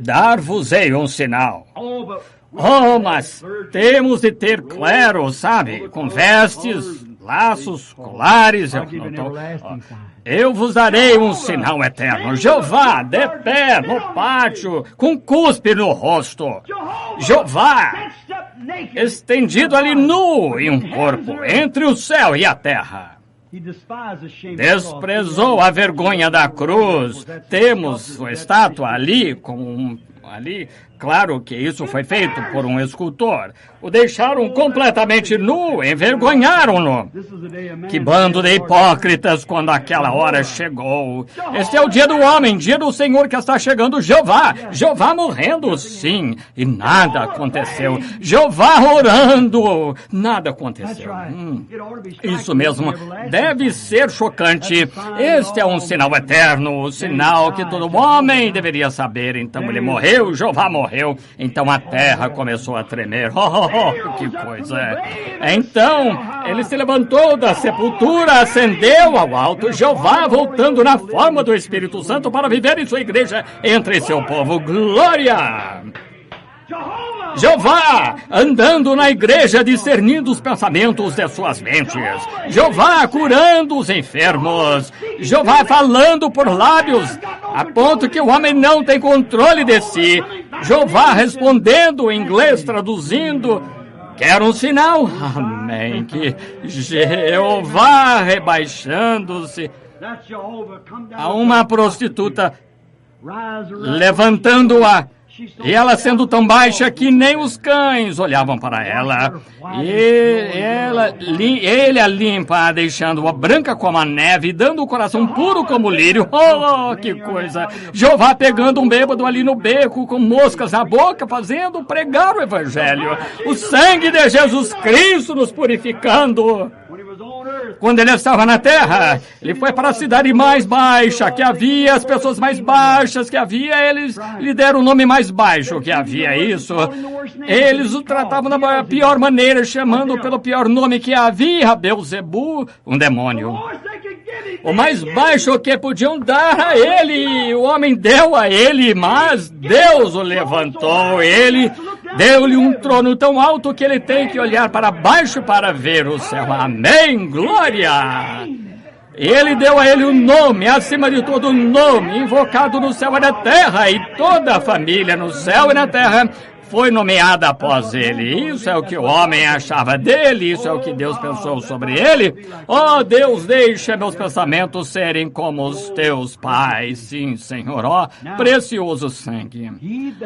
Dar-vos-ei um sinal. Oh, mas temos de ter clero, sabe? Com vestes, laços, colares. Eu vos darei um sinal eterno. Jeová, de pé no pátio, com cuspe no rosto. Jeová, estendido ali nu em um corpo, entre o céu e a terra. Desprezou a vergonha da cruz. Temos sua estátua ali, claro que isso foi feito por um escultor. O deixaram completamente nu, envergonharam-no. Que bando de hipócritas quando aquela hora chegou. Este é o dia do homem, dia do Senhor que está chegando. Jeová morrendo, sim, e nada aconteceu. Jeová orando, nada aconteceu. Isso mesmo, deve ser chocante. Este é um sinal eterno, o sinal que todo homem deveria saber. Então ele morreu, Jeová morreu, então a terra começou a tremer. Que coisa! Então, ele se levantou da sepultura, ascendeu ao alto, Jeová voltando na forma do Espírito Santo para viver em sua igreja entre seu povo. Glória! Jeová andando na igreja, discernindo os pensamentos de suas mentes. Jeová curando os enfermos. Jeová falando por lábios, a ponto que o homem não tem controle de si. Jeová respondendo em inglês, traduzindo. Quer um sinal? Amém. Que Jeová rebaixando-se a uma prostituta, levantando-a. E ela sendo tão baixa que nem os cães olhavam para ela. E ele a limpa, deixando-a branca como a neve, dando o coração puro como o lírio. Oh, que coisa! Jeová pegando um bêbado ali no beco, com moscas na boca, fazendo pregar o evangelho. O sangue de Jesus Cristo nos purificando. Quando ele estava na terra, ele foi para a cidade mais baixa que havia, as pessoas mais baixas que havia, eles lhe deram o nome mais baixo que havia, isso. Eles o tratavam da pior maneira, chamando pelo pior nome que havia, Beelzebu, um demônio. O mais baixo que podiam dar a ele, o homem deu a ele, mas Deus o levantou, ele deu-lhe um trono tão alto que ele tem que olhar para baixo para ver o céu. Amém, glória! Ele deu a ele um nome, acima de todo nome, invocado no céu e na terra, e toda a família no céu e na terra foi nomeada após ele. Isso é o que o homem achava dele, isso é o que Deus pensou sobre ele. Oh, Deus, deixa meus pensamentos serem como os teus pais. Sim, Senhor, ó, precioso sangue.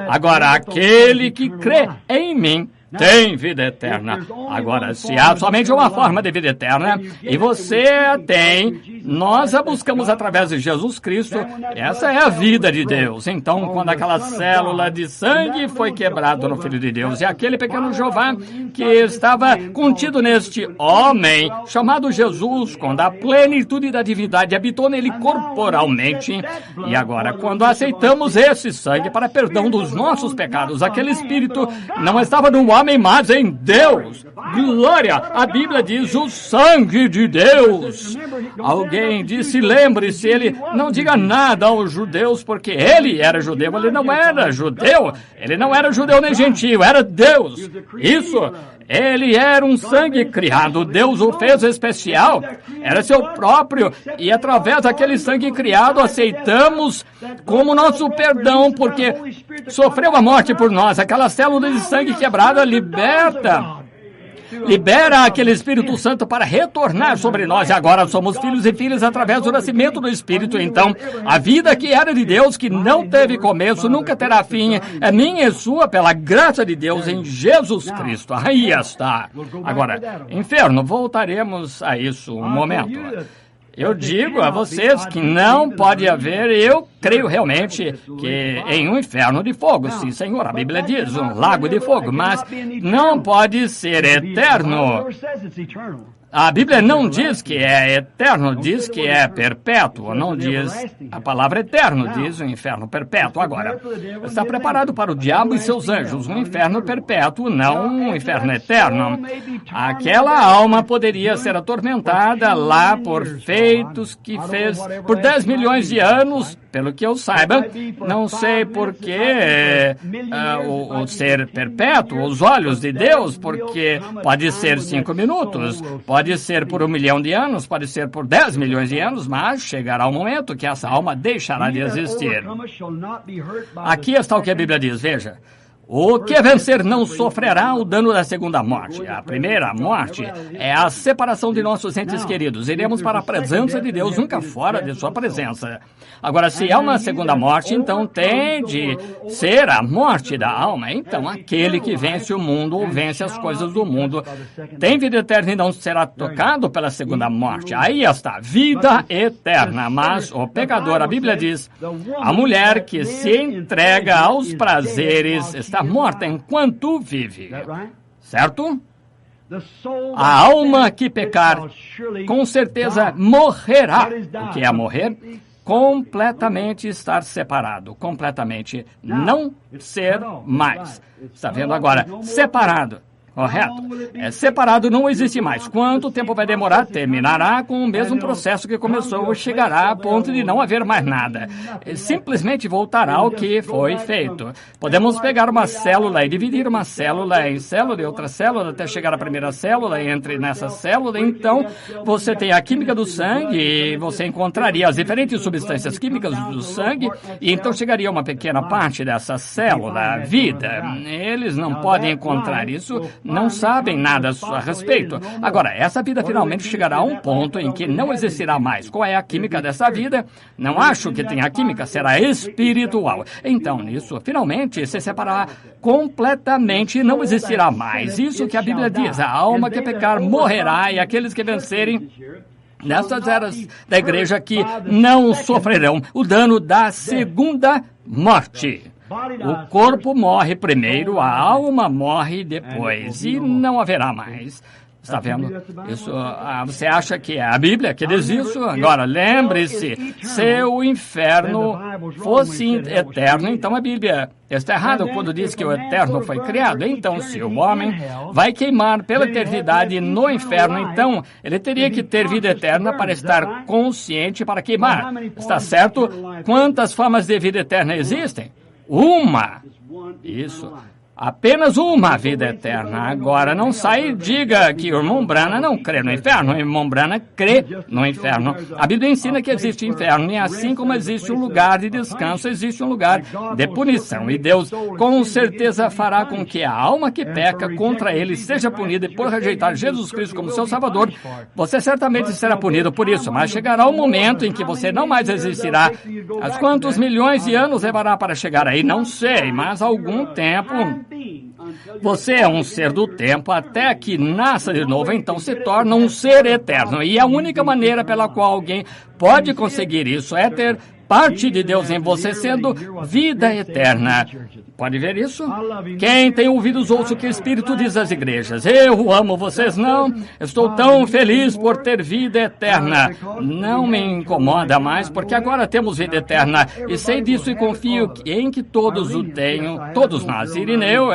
Agora, aquele que crê em mim tem vida eterna. Agora, se há somente uma forma de vida eterna, e você a tem, nós a buscamos através de Jesus Cristo, essa é a vida de Deus. Então, quando aquela célula de sangue foi quebrada no Filho de Deus, e aquele pequeno Jeová que estava contido neste homem, chamado Jesus, quando a plenitude da divindade habitou nele corporalmente, e agora, quando aceitamos esse sangue para perdão dos nossos pecados, aquele Espírito não estava no homem, homem, mas em Deus. Glória! A Bíblia diz o sangue de Deus. Alguém disse, lembre-se, ele não diga nada aos judeus, porque ele era judeu, ele não era judeu. Ele não era judeu nem gentio, era Deus. Isso, ele era um sangue criado. Deus o fez especial. Era seu próprio. E através daquele sangue criado, aceitamos como nosso perdão, porque sofreu a morte por nós. Aquela célula de sangue quebrada libera aquele Espírito Santo para retornar sobre nós. E agora somos filhos e filhas através do nascimento do Espírito. Então, a vida que era de Deus, que não teve começo, nunca terá fim, é minha e sua pela graça de Deus em Jesus Cristo. Aí está. Agora, inferno, voltaremos a isso um momento. Eu digo a vocês que não pode haver, eu creio realmente que em um inferno de fogo, sim, Senhor, a Bíblia diz, um lago de fogo, mas não pode ser eterno. A Bíblia não diz que é eterno, diz que é perpétuo, não diz a palavra eterno, diz o inferno perpétuo. Agora, está preparado para o diabo e seus anjos, um inferno perpétuo, não um inferno eterno. Aquela alma poderia ser atormentada lá por feitos que fez por 10 milhões de anos, pelo que eu saiba, não sei por que o ser perpétuo, os olhos de Deus, porque pode ser 5 minutos, pode ser por 1 milhão de anos, pode ser por 10 milhões de anos, mas chegará o momento que essa alma deixará de existir. Aqui está o que a Bíblia diz, veja. O que vencer não sofrerá o dano da segunda morte. A primeira morte é a separação de nossos entes queridos. Iremos para a presença de Deus, nunca fora de sua presença. Agora, se há uma segunda morte, então tem de ser a morte da alma. Então, aquele que vence o mundo ou vence as coisas do mundo tem vida eterna e não será tocado pela segunda morte. Aí está, vida eterna. Mas o pecador, a Bíblia diz, a mulher que se entrega aos prazeres está morta enquanto vive. Certo? A alma que pecar, com certeza morrerá. O que é morrer? Completamente estar separado. Completamente não ser mais. Está vendo agora? Separado. Correto? É separado, não existe mais. Quanto tempo vai demorar? Terminará com o mesmo processo que começou ou chegará a ponto de não haver mais nada. Simplesmente voltará ao que foi feito. Podemos pegar uma célula e dividir uma célula em célula e outra célula até chegar à primeira célula e entre nessa célula. Então, você tem a química do sangue e você encontraria as diferentes substâncias químicas do sangue e então chegaria uma pequena parte dessa célula, a vida. Eles não podem encontrar isso. Não sabem nada a respeito. Agora, essa vida finalmente chegará a um ponto em que não existirá mais. Qual é a química dessa vida? Não acho que tenha química, será espiritual. Então, nisso, finalmente, se separará completamente e não existirá mais. Isso que a Bíblia diz, a alma que pecar morrerá e aqueles que vencerem nessas eras da igreja que não sofrerão o dano da segunda morte. O corpo morre primeiro, a alma morre depois, e não haverá mais. Está vendo? Isso, você acha que é a Bíblia que diz isso? Agora, lembre-se, se o inferno fosse eterno, então a Bíblia está errada quando diz que o eterno foi criado. Então, se o homem vai queimar pela eternidade no inferno, então ele teria que ter vida eterna para estar consciente para queimar. Está certo? Quantas formas de vida eterna existem? Uma. Isso. Apenas uma vida eterna. Agora, não sai e diga que o irmão Branham não crê no inferno. O irmão Branham crê no inferno. A Bíblia ensina que existe inferno. E assim como existe um lugar de descanso, existe um lugar de punição. E Deus, com certeza, fará com que a alma que peca contra ele seja punida. E por rejeitar Jesus Cristo como seu Salvador, você certamente será punido por isso. Mas chegará o momento em que você não mais existirá. As quantos milhões de anos levará para chegar aí? Não sei, mas algum tempo. Você é um ser do tempo até que nasça de novo, então se torna um ser eterno. E a única maneira pela qual alguém pode conseguir isso é ter parte de Deus em você sendo vida eterna. Pode ver isso? Quem tem ouvidos ouça o que o Espírito diz às igrejas. Eu amo vocês, não? Estou tão feliz por ter vida eterna. Não me incomoda mais, porque agora temos vida eterna. E sei disso e confio em que todos o tenham, todos nós. Irineu,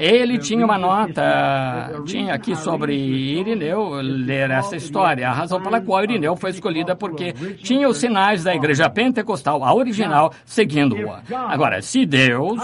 ele tinha uma nota, tinha aqui sobre Irineu, ler essa história. A razão pela qual Irineu foi escolhida porque tinha os sinais da igreja pentecostal, a original, seguindo-a. Agora, se Deus...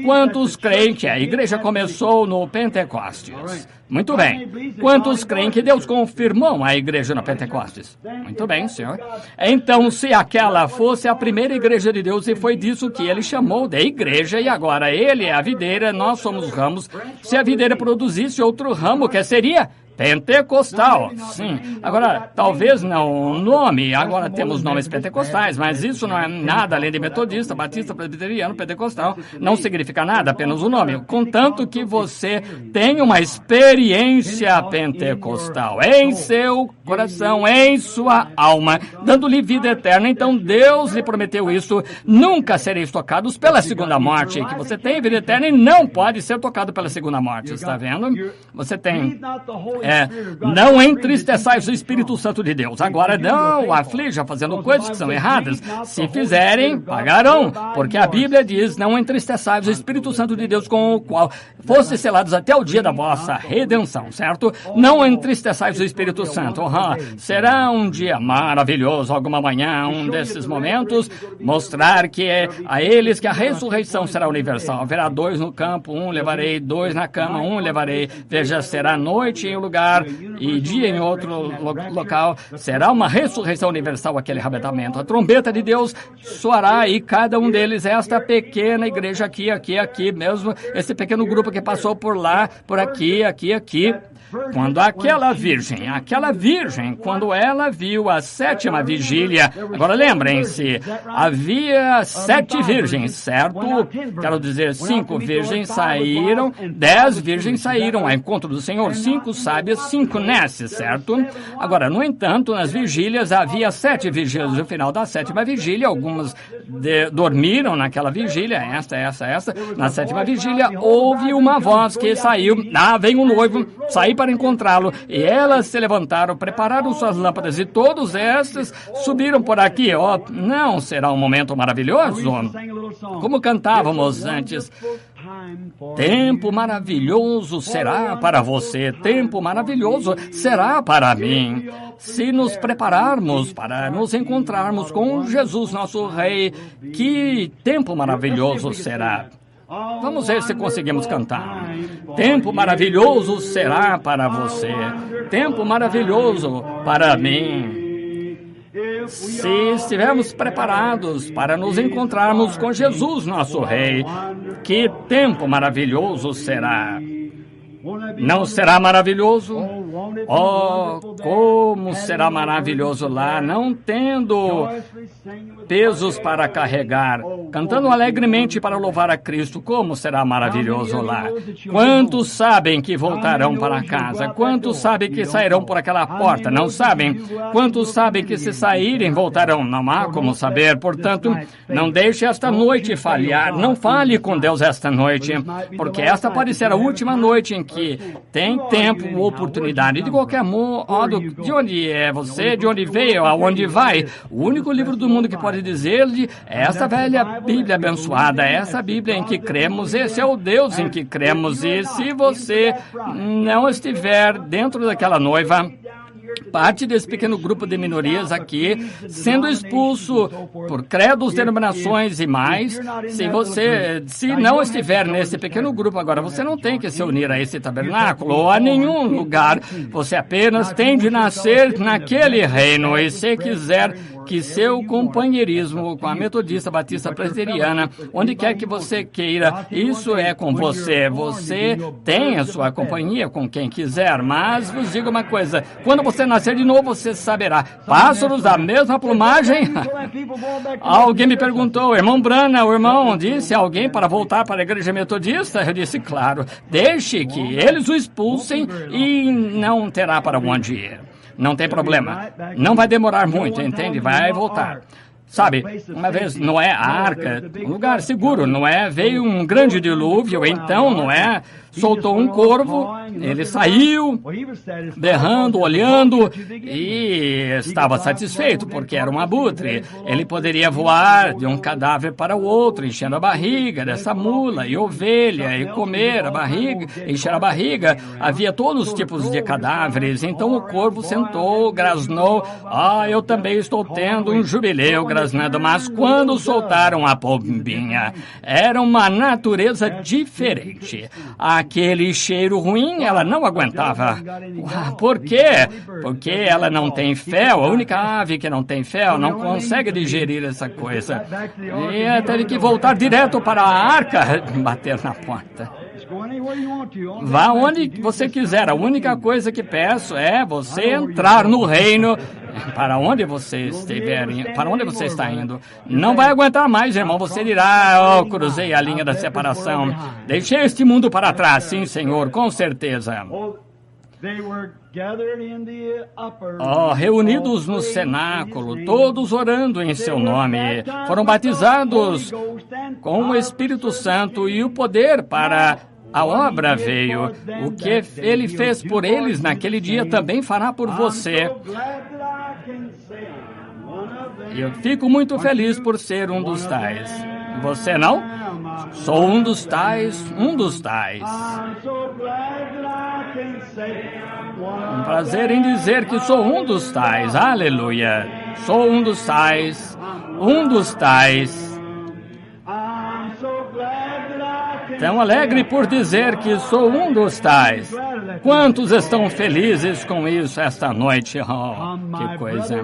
Quantos creem que a igreja começou no Pentecostes? Muito bem. Quantos creem que Deus confirmou a igreja no Pentecostes? Muito bem, senhor. Então, se aquela fosse a primeira igreja de Deus, e foi disso que ele chamou de igreja, e agora ele é a videira, nós somos ramos, se a videira produzisse outro ramo, que seria... Pentecostal, sim. Agora, talvez não o nome, agora temos nomes pentecostais, mas isso não é nada além de metodista, batista, presbiteriano, pentecostal. Não significa nada, apenas o nome. Contanto que você tenha uma experiência pentecostal em seu coração, em sua alma, dando-lhe vida eterna. Então, Deus lhe prometeu isso. Nunca sereis tocados pela segunda morte. Que você tem vida eterna e não pode ser tocado pela segunda morte. Está vendo? Você tem... não entristeçais o Espírito Santo de Deus. Agora não aflija fazendo coisas que são erradas. Se fizerem, pagarão. Porque a Bíblia diz, não entristeçais o Espírito Santo de Deus com o qual fosse selados até o dia da vossa redenção, certo? Não entristeçais o Espírito Santo. Será um dia maravilhoso, alguma manhã, um desses momentos, mostrar que é a eles que a ressurreição será universal. Haverá 2 no campo, 1 levarei, 2 na cama, 1 levarei. Veja, será noite em um lugar e dia em outro local. Será uma ressurreição universal aquele arrebatamento. A trombeta de Deus soará e cada um deles, esta pequena igreja aqui mesmo, esse pequeno grupo que passou por lá, por aqui. Quando aquela virgem, quando ela viu a 7ª vigília, agora lembrem-se, havia 7 virgens, certo? Quero dizer, 5 virgens saíram, 10 virgens saíram ao encontro do Senhor, 5 sábias, 5 nesses, certo? Agora, no entanto, nas vigílias havia 7 vigílias. No final da 7ª vigília, algumas dormiram naquela vigília, esta. Na 7ª vigília, houve uma voz que saiu, vem um noivo, saí para encontrá-lo, e elas se levantaram, prepararam suas lâmpadas, e todos estes subiram por aqui. Não será um momento maravilhoso? Como cantávamos antes, tempo maravilhoso será para você, tempo maravilhoso será para mim. Se nos prepararmos para nos encontrarmos com Jesus, nosso Rei, que tempo maravilhoso será. Vamos ver se conseguimos cantar. Tempo maravilhoso será para você, tempo maravilhoso para mim. Se estivermos preparados para nos encontrarmos com Jesus, nosso Rei, que tempo maravilhoso será. Não será maravilhoso? Como será maravilhoso lá, não tendo pesos para carregar, cantando alegremente para louvar a Cristo. Como será maravilhoso lá. Quantos sabem que voltarão para casa? Quantos sabem que sairão por aquela porta? Não sabem? Quantos sabem que se saírem, voltarão? Não há como saber. Portanto, não deixe esta noite falhar. Não fale com Deus esta noite, porque esta pode ser a última noite em que tem tempo, oportunidade. De qualquer modo, de onde é você, de onde veio, aonde vai? O único livro do mundo que pode dizer-lhe, essa velha Bíblia abençoada, essa Bíblia em que cremos, esse é o Deus em que cremos. E se você não estiver dentro daquela noiva, parte desse pequeno grupo de minorias aqui, sendo expulso por credos, denominações e mais, se não estiver nesse pequeno grupo agora, você não tem que se unir a esse tabernáculo ou a nenhum lugar, você apenas tem de nascer naquele reino, e se quiser que seu companheirismo com a metodista, batista, presbiteriana, onde quer que você queira, isso é com você. Você tem a sua companhia com quem quiser, mas vos digo uma coisa, quando você nascer de novo, você saberá. Pássaros da mesma plumagem? Alguém me perguntou, irmão Brana, o irmão disse alguém para voltar para a igreja metodista? Eu disse, claro, deixe que eles o expulsem e não terá para onde ir. Não tem problema. Não vai demorar muito, entende? Vai voltar. Sabe, uma vez Noé, a arca, um lugar seguro, Noé, veio um grande dilúvio, então Noé soltou um corvo, ele saiu, berrando, olhando, e estava satisfeito, porque era um abutre. Ele poderia voar de um cadáver para o outro, enchendo a barriga dessa mula e ovelha, e comer a barriga, encher a barriga. Havia todos os tipos de cadáveres, então o corvo sentou, grasnou, eu também estou tendo um jubileu, grasnando, mas quando soltaram a pombinha, era uma natureza diferente. Aquele cheiro ruim, ela não aguentava. Por quê? Porque ela não tem fel. A única ave que não tem fel não consegue digerir essa coisa. E teve que voltar direto para a arca, bater na porta. Vá onde você quiser. A única coisa que peço é você entrar no reino. Para onde você estiver, para onde você está indo. Não vai aguentar mais, irmão. Você dirá, cruzei a linha da separação. Deixei este mundo para trás. Sim, Senhor, com certeza. Reunidos no cenáculo, todos orando em seu nome, foram batizados com o Espírito Santo e o poder para a obra veio. O que ele fez por eles naquele dia também fará por você. Eu fico muito feliz por ser um dos tais. Você não? Sou um dos tais, um dos tais. Um prazer em dizer que sou um dos tais. Aleluia. Sou um dos tais, um dos tais. Tão alegre por dizer que sou um dos tais. Quantos estão felizes com isso esta noite? Que coisa.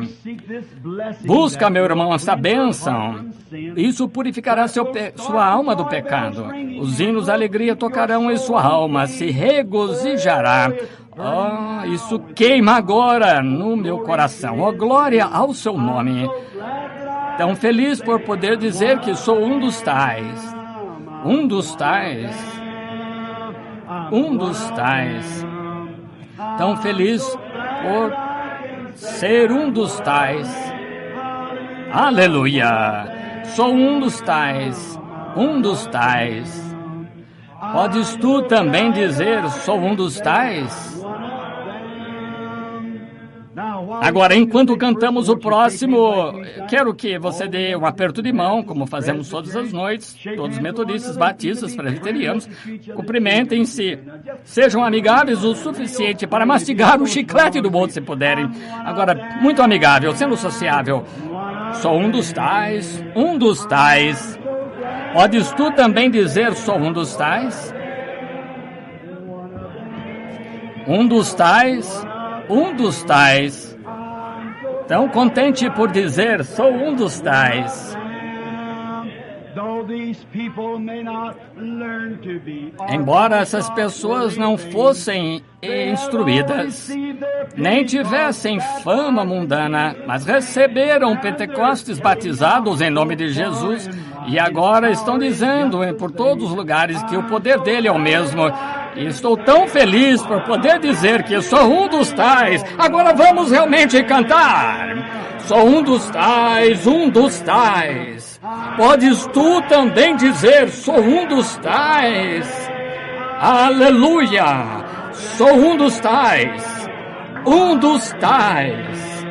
Busca, meu irmão, essa bênção. Isso purificará sua alma do pecado. Os hinos da alegria tocarão e sua alma se regozijará. Isso queima agora no meu coração. Glória ao seu nome. Tão feliz por poder dizer que sou um dos tais. Um dos tais. Um dos tais. Tão feliz por ser um dos tais. Aleluia. Sou um dos tais. Um dos tais. Podes tu também dizer, sou um dos tais? Agora, enquanto cantamos o próximo, quero que você dê um aperto de mão, como fazemos todas as noites, todos metodistas, batistas, presbiterianos, cumprimentem-se, sejam amigáveis o suficiente para mastigar o chiclete do bolso, se puderem. Agora, muito amigável, sendo sociável. Sou um dos tais, um dos tais. Podes tu também dizer, sou um dos tais? Um dos tais, um dos tais. Tão contente por dizer, sou um dos tais. Embora essas pessoas não fossem instruídas, nem tivessem fama mundana, mas receberam Pentecostes batizados em nome de Jesus e agora estão dizendo por todos os lugares que o poder dele é o mesmo. E estou tão feliz por poder dizer que sou um dos tais. Agora vamos realmente cantar. Sou um dos tais, um dos tais. Podes tu também dizer, sou um dos tais. Aleluia. Sou um dos tais, um dos tais.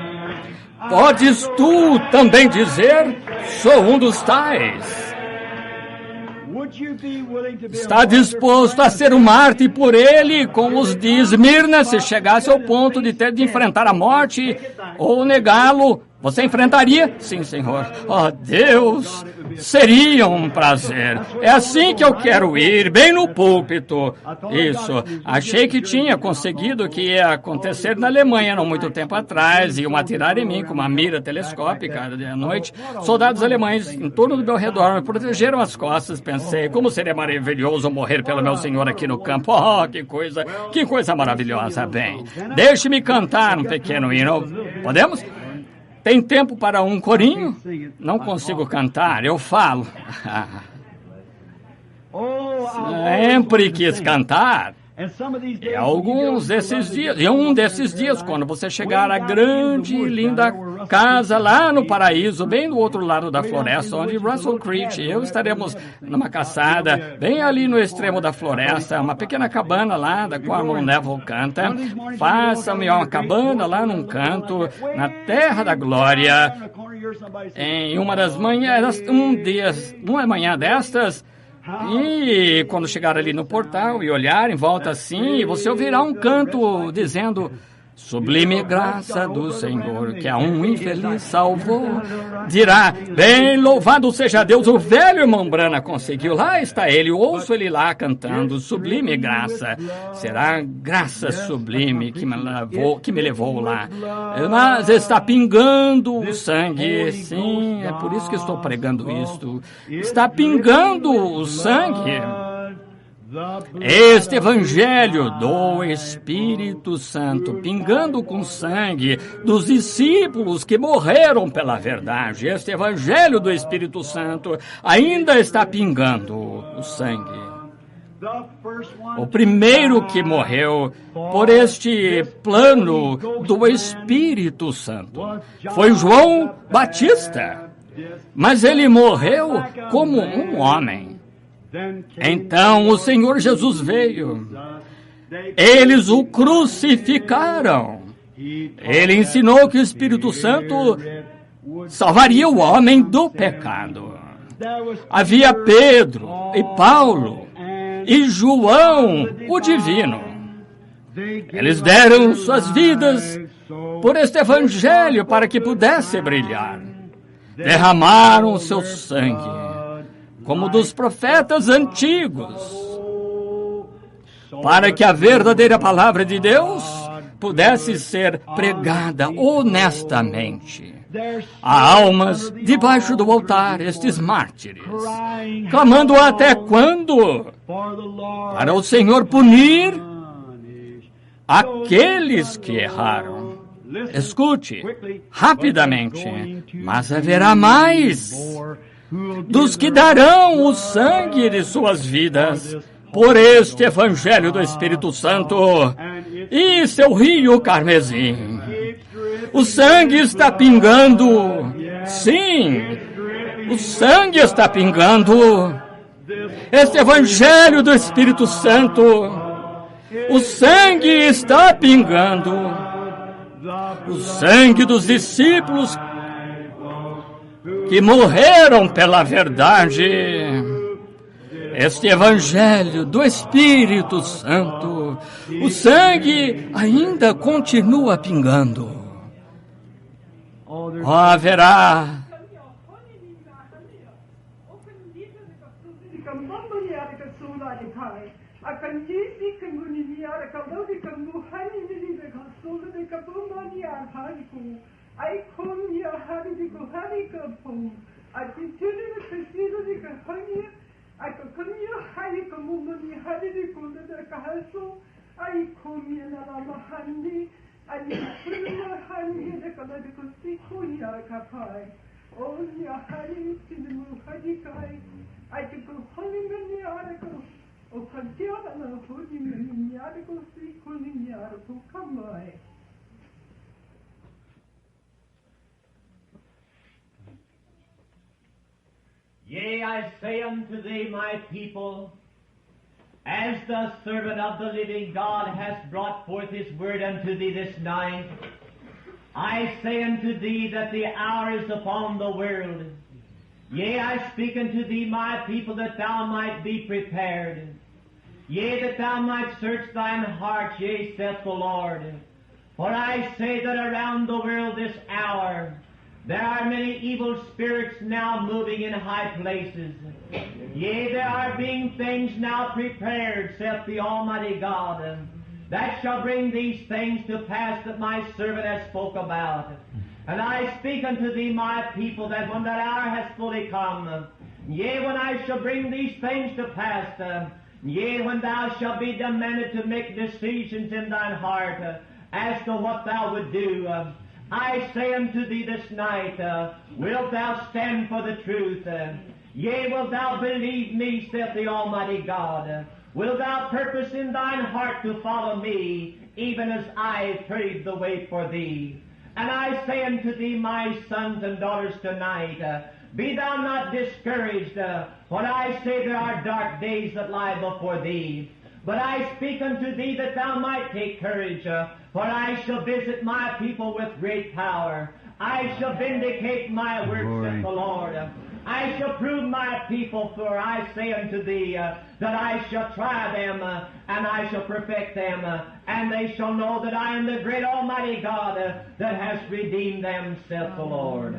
Podes tu também dizer, sou um dos tais. Está disposto a ser um mártir por ele, como os de Esmirna, se chegasse ao ponto de ter de enfrentar a morte ou negá-lo? Você enfrentaria? Sim, Senhor. Deus, seria um prazer. É assim que eu quero ir, bem no púlpito. Isso. Achei que tinha conseguido o que ia acontecer na Alemanha não muito tempo atrás. Iam atirar em mim com uma mira telescópica à noite. Soldados alemães em torno do meu redor me protegeram as costas. Pensei, como seria maravilhoso morrer pelo meu Senhor aqui no campo. Que coisa maravilhosa. Bem, deixe-me cantar um pequeno hino. Podemos? Tem tempo para um corinho? Não consigo cantar, eu falo. Sempre quis cantar. E alguns desses dias, e um desses dias, quando você chegar à grande e linda casa lá no paraíso, bem do outro lado da floresta, onde Russell Creech e eu estaremos numa caçada, bem ali no extremo da floresta, uma pequena cabana lá, da qual o Neville canta. Faça-me uma cabana lá num canto, na terra da glória. Em uma das manhãs, uma manhã destas, e quando chegar ali no portal e olhar em volta assim, você ouvirá um canto dizendo: sublime graça do Senhor, que a um infeliz salvou. Dirá: bem louvado seja Deus, o velho irmão Branham conseguiu. Lá está ele, ouço ele lá cantando: sublime graça. Será graça sublime que me levou lá. Mas está pingando o sangue. Sim, é por isso que estou pregando isto. Está pingando o sangue. Este Evangelho do Espírito Santo, pingando com sangue dos discípulos que morreram pela verdade. Este Evangelho do Espírito Santo ainda está pingando o sangue. O primeiro que morreu por este plano do Espírito Santo foi João Batista, mas ele morreu como um homem. Então o Senhor Jesus veio. Eles o crucificaram. Ele ensinou que o Espírito Santo salvaria o homem do pecado. Havia Pedro e Paulo e João, o divino. Eles deram suas vidas por este evangelho para que pudesse brilhar. Derramaram o seu sangue, como dos profetas antigos, para que a verdadeira palavra de Deus pudesse ser pregada honestamente. Há almas debaixo do altar, estes mártires, clamando até quando? Para o Senhor punir aqueles que erraram. Escute, rapidamente, mas haverá mais dos que darão o sangue de suas vidas por este Evangelho do Espírito Santo e seu rio carmesim. O sangue está pingando. Sim, o sangue está pingando. Este Evangelho do Espírito Santo, o sangue está pingando. O sangue dos discípulos que morreram pela verdade. Este Evangelho do Espírito Santo, o sangue ainda continua pingando. Haverá Yea, I say unto thee, my people, as the servant of the living God hath brought forth his word unto thee this night, I say unto thee that the hour is upon the world. Yea, I speak unto thee, my people, that thou might be prepared. Yea, that thou might search thine heart, yea, saith the Lord. For I say that around the world this hour, there are many evil spirits now moving in high places. Yea, there are being things now prepared, saith the Almighty God, that shall bring these things to pass that my servant has spoke about. And I speak unto thee, my people, that when that hour has fully come, yea, when I shall bring these things to pass, yea, when thou shalt be demanded to make decisions in thine heart as to what thou would do, I say unto thee this night, wilt thou stand for the truth? Yea, wilt thou believe me, saith the Almighty God? Wilt thou purpose in thine heart to follow me, even as I paved the way for thee? And I say unto thee, my sons and daughters, tonight, be thou not discouraged when I say there are dark days that lie before thee. But I speak unto thee that thou might take courage, for I shall visit my people with great power. I shall vindicate my works, saith the Lord. I shall prove my people, for I say unto thee that I shall try them, and I shall perfect them, and they shall know that I am the great Almighty God that has redeemed them, saith the Lord.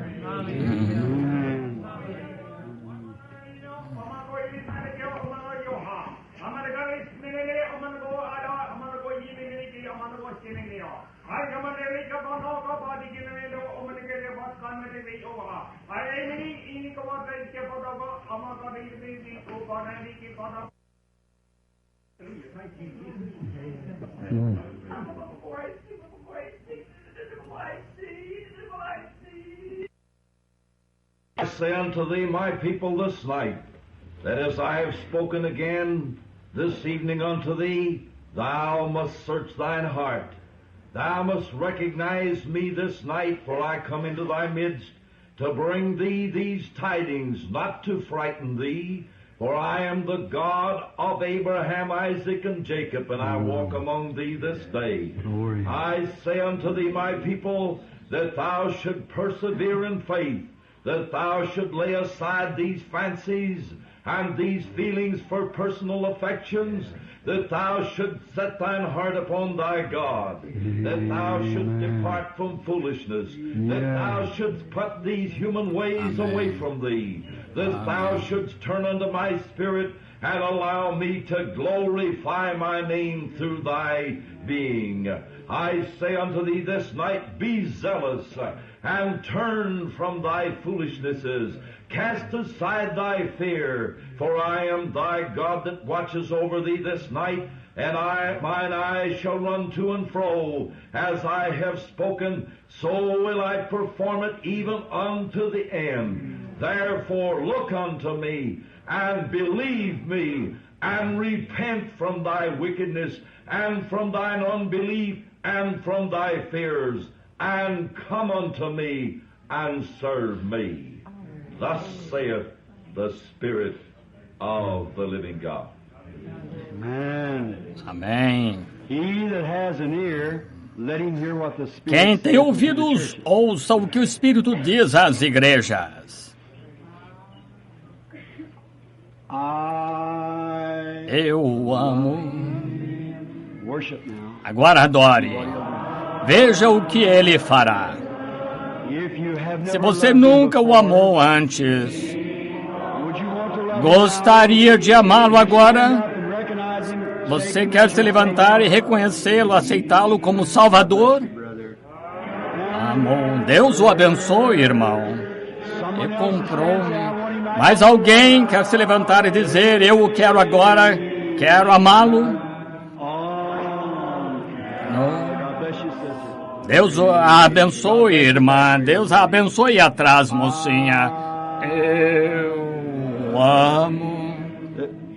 I say unto thee, my people, this night, that as I have spoken again this evening unto thee, thou must search thine heart. Thou must recognize me this night, for I come into thy midst to bring thee these tidings, not to frighten thee, for I am the God of Abraham, Isaac, and Jacob, and I walk among thee this day. Glory. I say unto thee, my people, that thou should persevere in faith, that thou should lay aside these fancies and these feelings for personal affections, that thou should set thine heart upon thy God, that thou should depart from foolishness, that thou shouldst put these human ways away from thee, that thou shouldst turn unto my Spirit and allow me to glorify my name through thy being. I say unto thee this night, be zealous and turn from thy foolishnesses. Cast aside thy fear, for I am thy God that watches over thee this night, and mine eyes shall run to and fro. As I have spoken, so will I perform it even unto the end. Therefore look unto me, and believe me, and repent from thy wickedness, and from thine unbelief, and from thy fears, and come unto me, and serve me. Thus saith the Spirit of the living God. Amen. Amém. He that has an ear, let him hear what the Spirit Quem tem saith to the ouvidos, churches. ouça o que o Espírito diz às igrejas. Eu amo. Worship now. Agora adore. Veja o que ele fará. If you have Se never você loved him nunca o before, amou antes, would you want to love him gostaria de amá-lo now? agora? Stand up and recognize him. Você quer se levantar e reconhecê-lo, aceitá-lo como Salvador? Brother. Amor, Deus o abençoe, irmão. Someone E else comprou. says, "I want him right Mas alguém quer se levantar e dizer, eu o quero agora, quero amá-lo? on." Não. God bless you, sister. Deus a abençoe, irmã. Deus a abençoe atrás, mocinha. Eu amo.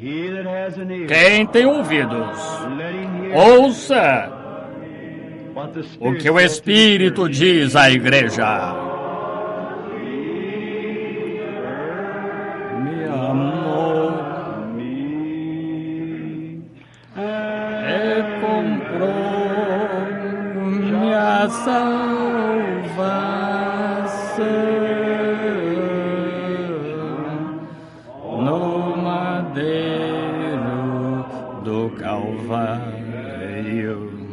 He that has an ear, Quem tem ouvidos, let him hear ouça what the o Spirit que o says to the Espírito churches. diz à igreja. Me amou e comprou minha salvação no madeiro do Calvário.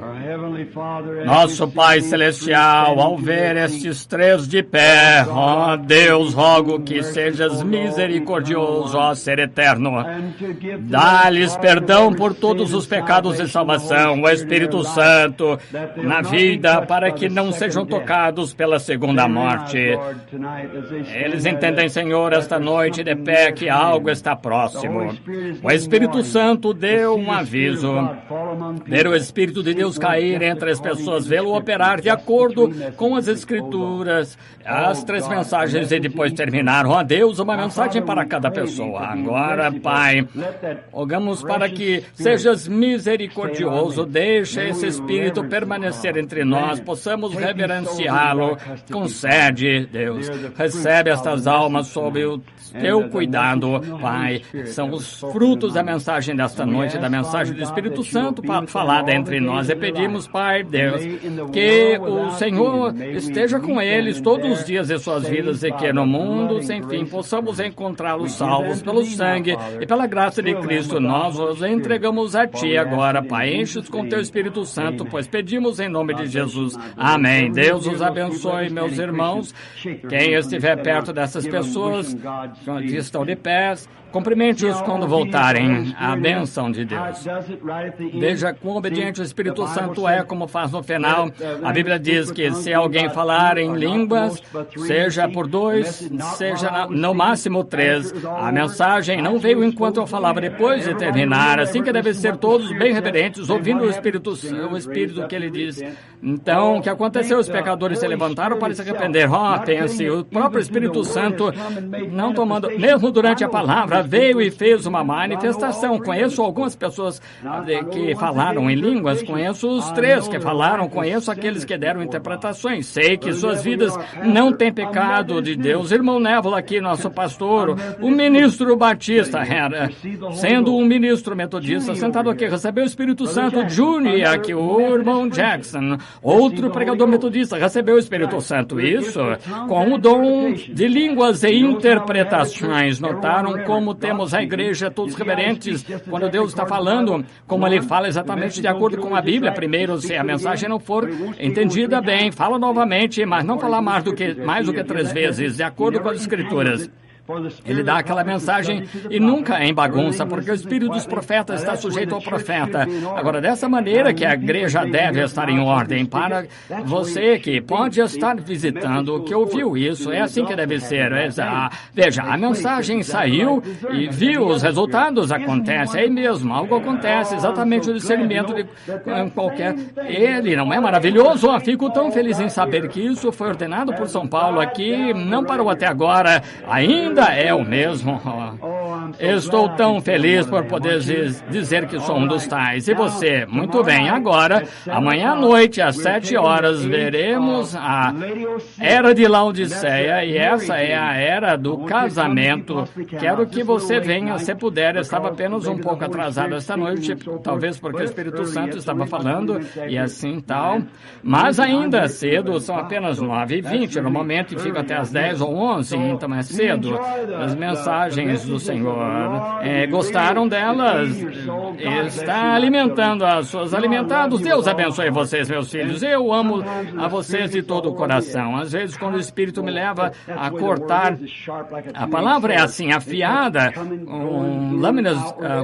Our Heavenly Father, as Nosso we Pai see these Celestial, three ao ver standing estes três de pé, ó Deus, rogo que sejas misericordioso, ó Ser eterno. and to give to Dá-lhes them perdão pardon por of todos sin os and pecados e salvação, o Espírito Santo, na vida, para que não sejam tocados pela segunda morte. Eles entendem, Senhor, esta noite de pé que algo está próximo. O Espírito Santo deu um aviso. Ver o Espírito de Deus cair entre 3 pessoas, vê-lo operar de acordo com as Escrituras, as 3 mensagens e depois terminar. Ó Deus, uma mensagem para cada pessoa. Agora, Pai, rogamos para que sejas misericordioso, deixa esse Espírito permanecer entre nós, possamos reverenciá-lo. Concede, Deus, recebe estas almas sob o teu cuidado, Pai. São os frutos da mensagem desta noite, da mensagem do Espírito Santo falada entre nós. E pedimos, Pai, Deus, que o Senhor esteja com eles todos os dias de suas vidas e que no mundo, sem fim, possamos encontrá-los salvos pelo sangue e pela graça de Cristo. Nós os entregamos a Ti agora, Pai. Enche-os com Teu Espírito Santo, pois pedimos em nome de Jesus. Amém. Deus os abençoe, meus irmãos. Quem estiver perto dessas pessoas que estão de pé, cumprimente-os quando voltarem. A bênção de Deus. Veja quão obediente o Espírito Santo é, como faz no final. A Bíblia diz que se alguém falar em línguas, seja por 2, seja no máximo 3. A mensagem não veio enquanto eu falava, depois de terminar. Assim que devem ser todos bem reverentes, ouvindo o Espírito que ele diz. Então, o que aconteceu? Os pecadores se levantaram para se arrepender. Pense, o próprio Espírito Santo, não tomando, mesmo durante a palavra, veio e fez uma manifestação. Conheço algumas pessoas que falaram em línguas, conheço os 3 que falaram, conheço aqueles que deram interpretações. Sei que suas vidas não têm pecado de Deus. Irmão Névola aqui, nosso pastor, o ministro Batista, sendo um ministro metodista, sentado aqui, recebeu o Espírito Santo. Júnior aqui, o irmão Jackson, outro pregador metodista, recebeu o Espírito Santo. Isso, com o dom de línguas e interpretações. Notaram como temos a igreja todos reverentes quando Deus está falando, como ele fala exatamente de acordo com a Bíblia. Primeiro, se a mensagem não for entendida bem, fala novamente, mas não falar mais do que 3 vezes, de acordo com as Escrituras. Ele dá aquela mensagem e nunca é em bagunça, porque o espírito dos profetas está sujeito ao profeta. Agora, dessa maneira que a igreja deve estar em ordem, para você que pode estar visitando, que ouviu isso, é assim que deve ser. Veja, a mensagem saiu e viu os resultados, acontece aí mesmo, algo acontece, exatamente o discernimento de qualquer... Ele não é maravilhoso? Fico tão feliz em saber que isso foi ordenado por São Paulo aqui, não parou até agora, ainda é o mesmo. Estou tão feliz por poder dizer que sou um dos tais. E você? Muito bem. Agora, amanhã à noite, às 7 horas, veremos a Era de Laodiceia, e essa é a era do casamento. Quero que você venha, se puder. Estava apenas um pouco atrasado esta noite, talvez porque o Espírito Santo estava falando, e assim tal. Mas ainda cedo, são apenas 9h20 no momento, e fica até às 10 ou 11, então é cedo. As mensagens do Senhor, gostaram delas? Está alimentando as suas alimentados? Deus abençoe vocês, meus filhos. Eu amo a vocês de todo o coração. Às vezes, quando o Espírito me leva a cortar, a palavra é assim, afiada, com lâminas,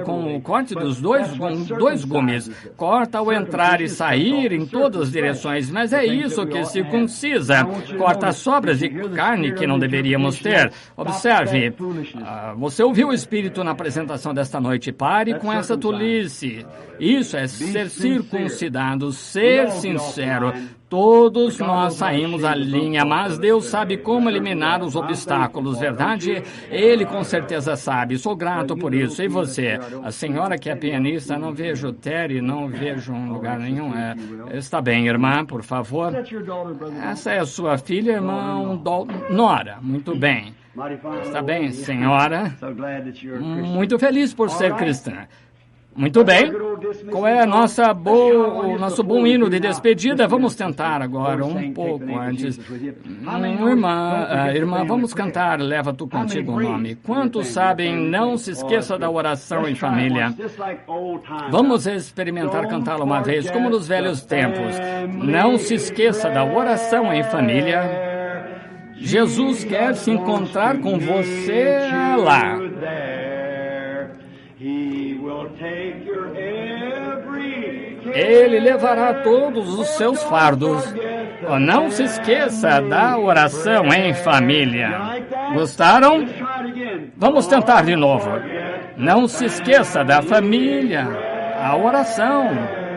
com o corte dos dois gumes. Corta ao entrar e sair em todas as direções, mas é isso que circuncisa. Corta as sobras de carne que não deveríamos ter. Observe, você ouviu o Espírito na apresentação desta noite. Pare com essa tolice. Isso é ser circuncidado, ser sincero. Todos nós saímos da linha, mas Deus sabe como eliminar os obstáculos, verdade? Ele com certeza sabe. Sou grato por isso. E você? A senhora que é pianista, não vejo Terry, não vejo em lugar nenhum. Está bem, irmã, por favor. Essa é a sua filha, irmão Nora. Muito bem. Está bem, senhora? Muito feliz por ser cristã. Muito bem. Qual é o nosso bom hino de despedida? Vamos tentar agora, um pouco antes. Irmã, vamos cantar Leva Tu Contigo o Nome. Quantos sabem, não se esqueça da oração em família. Vamos experimentar cantá-la uma vez, como nos velhos tempos. Não se esqueça da oração em família. Jesus quer se encontrar com você lá. Ele levará todos os seus fardos. Não se esqueça da oração em família. Gostaram? Vamos tentar de novo. Não se esqueça da família. A oração,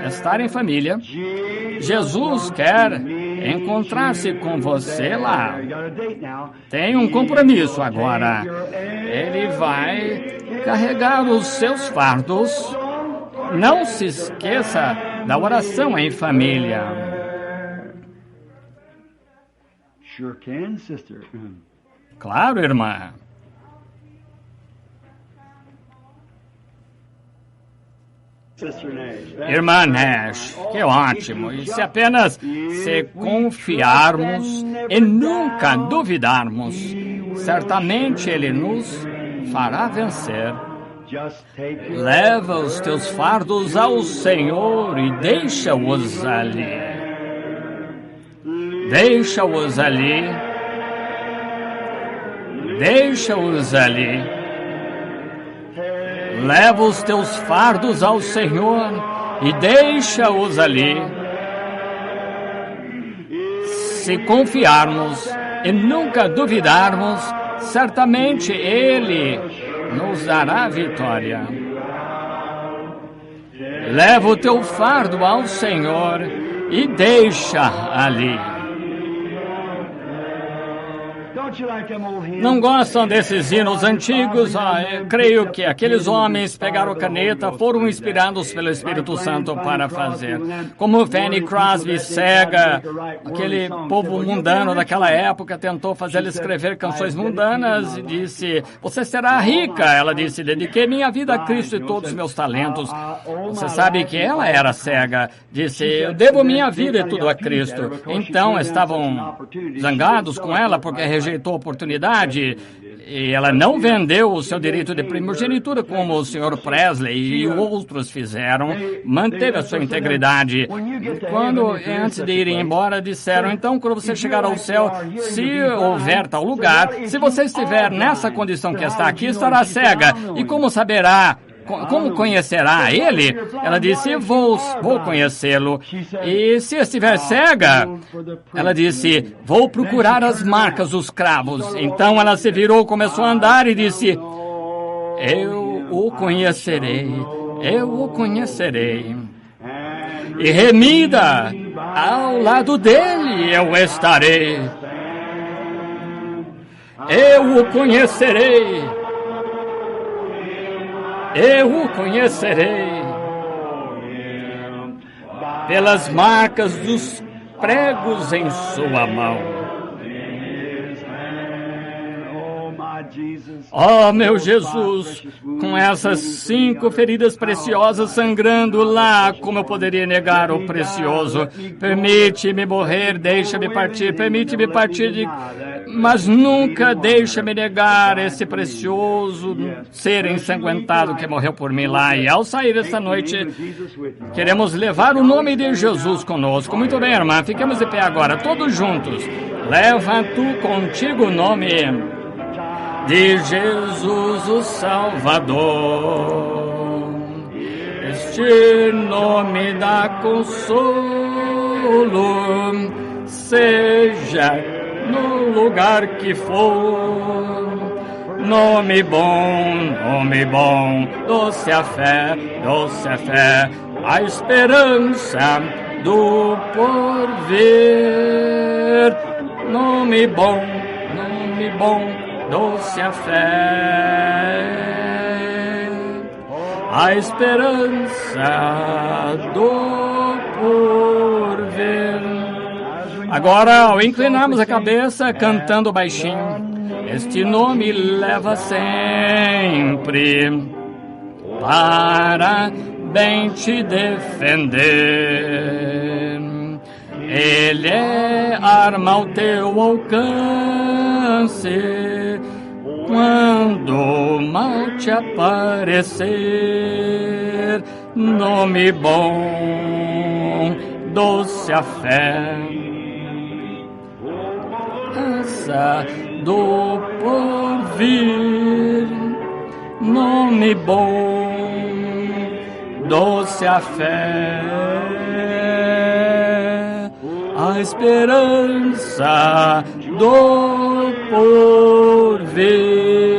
estar em família. Jesus quer encontrar-se com você lá. Tem um compromisso agora. Ele vai carregar os seus fardos. Não se esqueça da oração em família. Sure can, sister. Claro, irmã. Irmã Nash, que ótimo. E se apenas se confiarmos e nunca duvidarmos, certamente Ele nos fará vencer. Leva os teus fardos ao Senhor e deixa-os ali. Deixa-os ali. Deixa-os ali. Leva os teus fardos ao Senhor e deixa-os ali. Se confiarmos e nunca duvidarmos, certamente Ele nos dará vitória. Leva o teu fardo ao Senhor e deixa ali. Não gostam desses hinos antigos? Eu creio que aqueles homens pegaram caneta, foram inspirados pelo Espírito Santo para fazer. Como Fanny Crosby, cega, aquele povo mundano daquela época, tentou fazer ela escrever canções mundanas e disse, você será rica. Ela disse, dediquei minha vida a Cristo e todos os meus talentos. Você sabe que ela era cega. Disse, eu devo minha vida e tudo a Cristo. Então estavam zangados com ela porque rejeitou a oportunidade e ela não vendeu o seu direito de primogenitura como o Sr. Presley e outros fizeram, manteve a sua integridade. Quando, antes de irem embora, disseram, então, quando você chegar ao céu, se houver tal lugar, se você estiver nessa condição que está aqui, estará cega. E como saberá? Como conhecerá ele? Ela disse, vou conhecê-lo. E se estiver cega, ela disse, vou procurar as marcas dos cravos. Então ela se virou, começou a andar e disse, eu o conhecerei, eu o conhecerei. E remida, ao lado dele eu estarei. Eu o conhecerei. Eu o conhecerei pelas marcas dos pregos em sua mão. Oh, meu Jesus, com essas 5 feridas preciosas sangrando lá, como eu poderia negar o precioso? Permite-me morrer, deixa-me partir, permite-me partir, mas nunca deixa-me negar esse precioso ser ensanguentado que morreu por mim lá. E ao sair esta noite, queremos levar o nome de Jesus conosco. Muito bem, irmã, fiquemos de pé agora, todos juntos. Leva tu contigo o nome de Jesus o Salvador. Este nome dá consolo, seja no lugar que for. Nome bom, doce a fé, a esperança do porvir. Nome bom, doce a fé, a esperança do porvir. Agora, ao inclinarmos a cabeça, cantando baixinho, este nome leva sempre para bem te defender. Ele é arma ao teu alcance quando o mal te aparecer. Nome bom, doce a fé, asa do porvir. Nome bom, doce a fé, a esperança do porvir.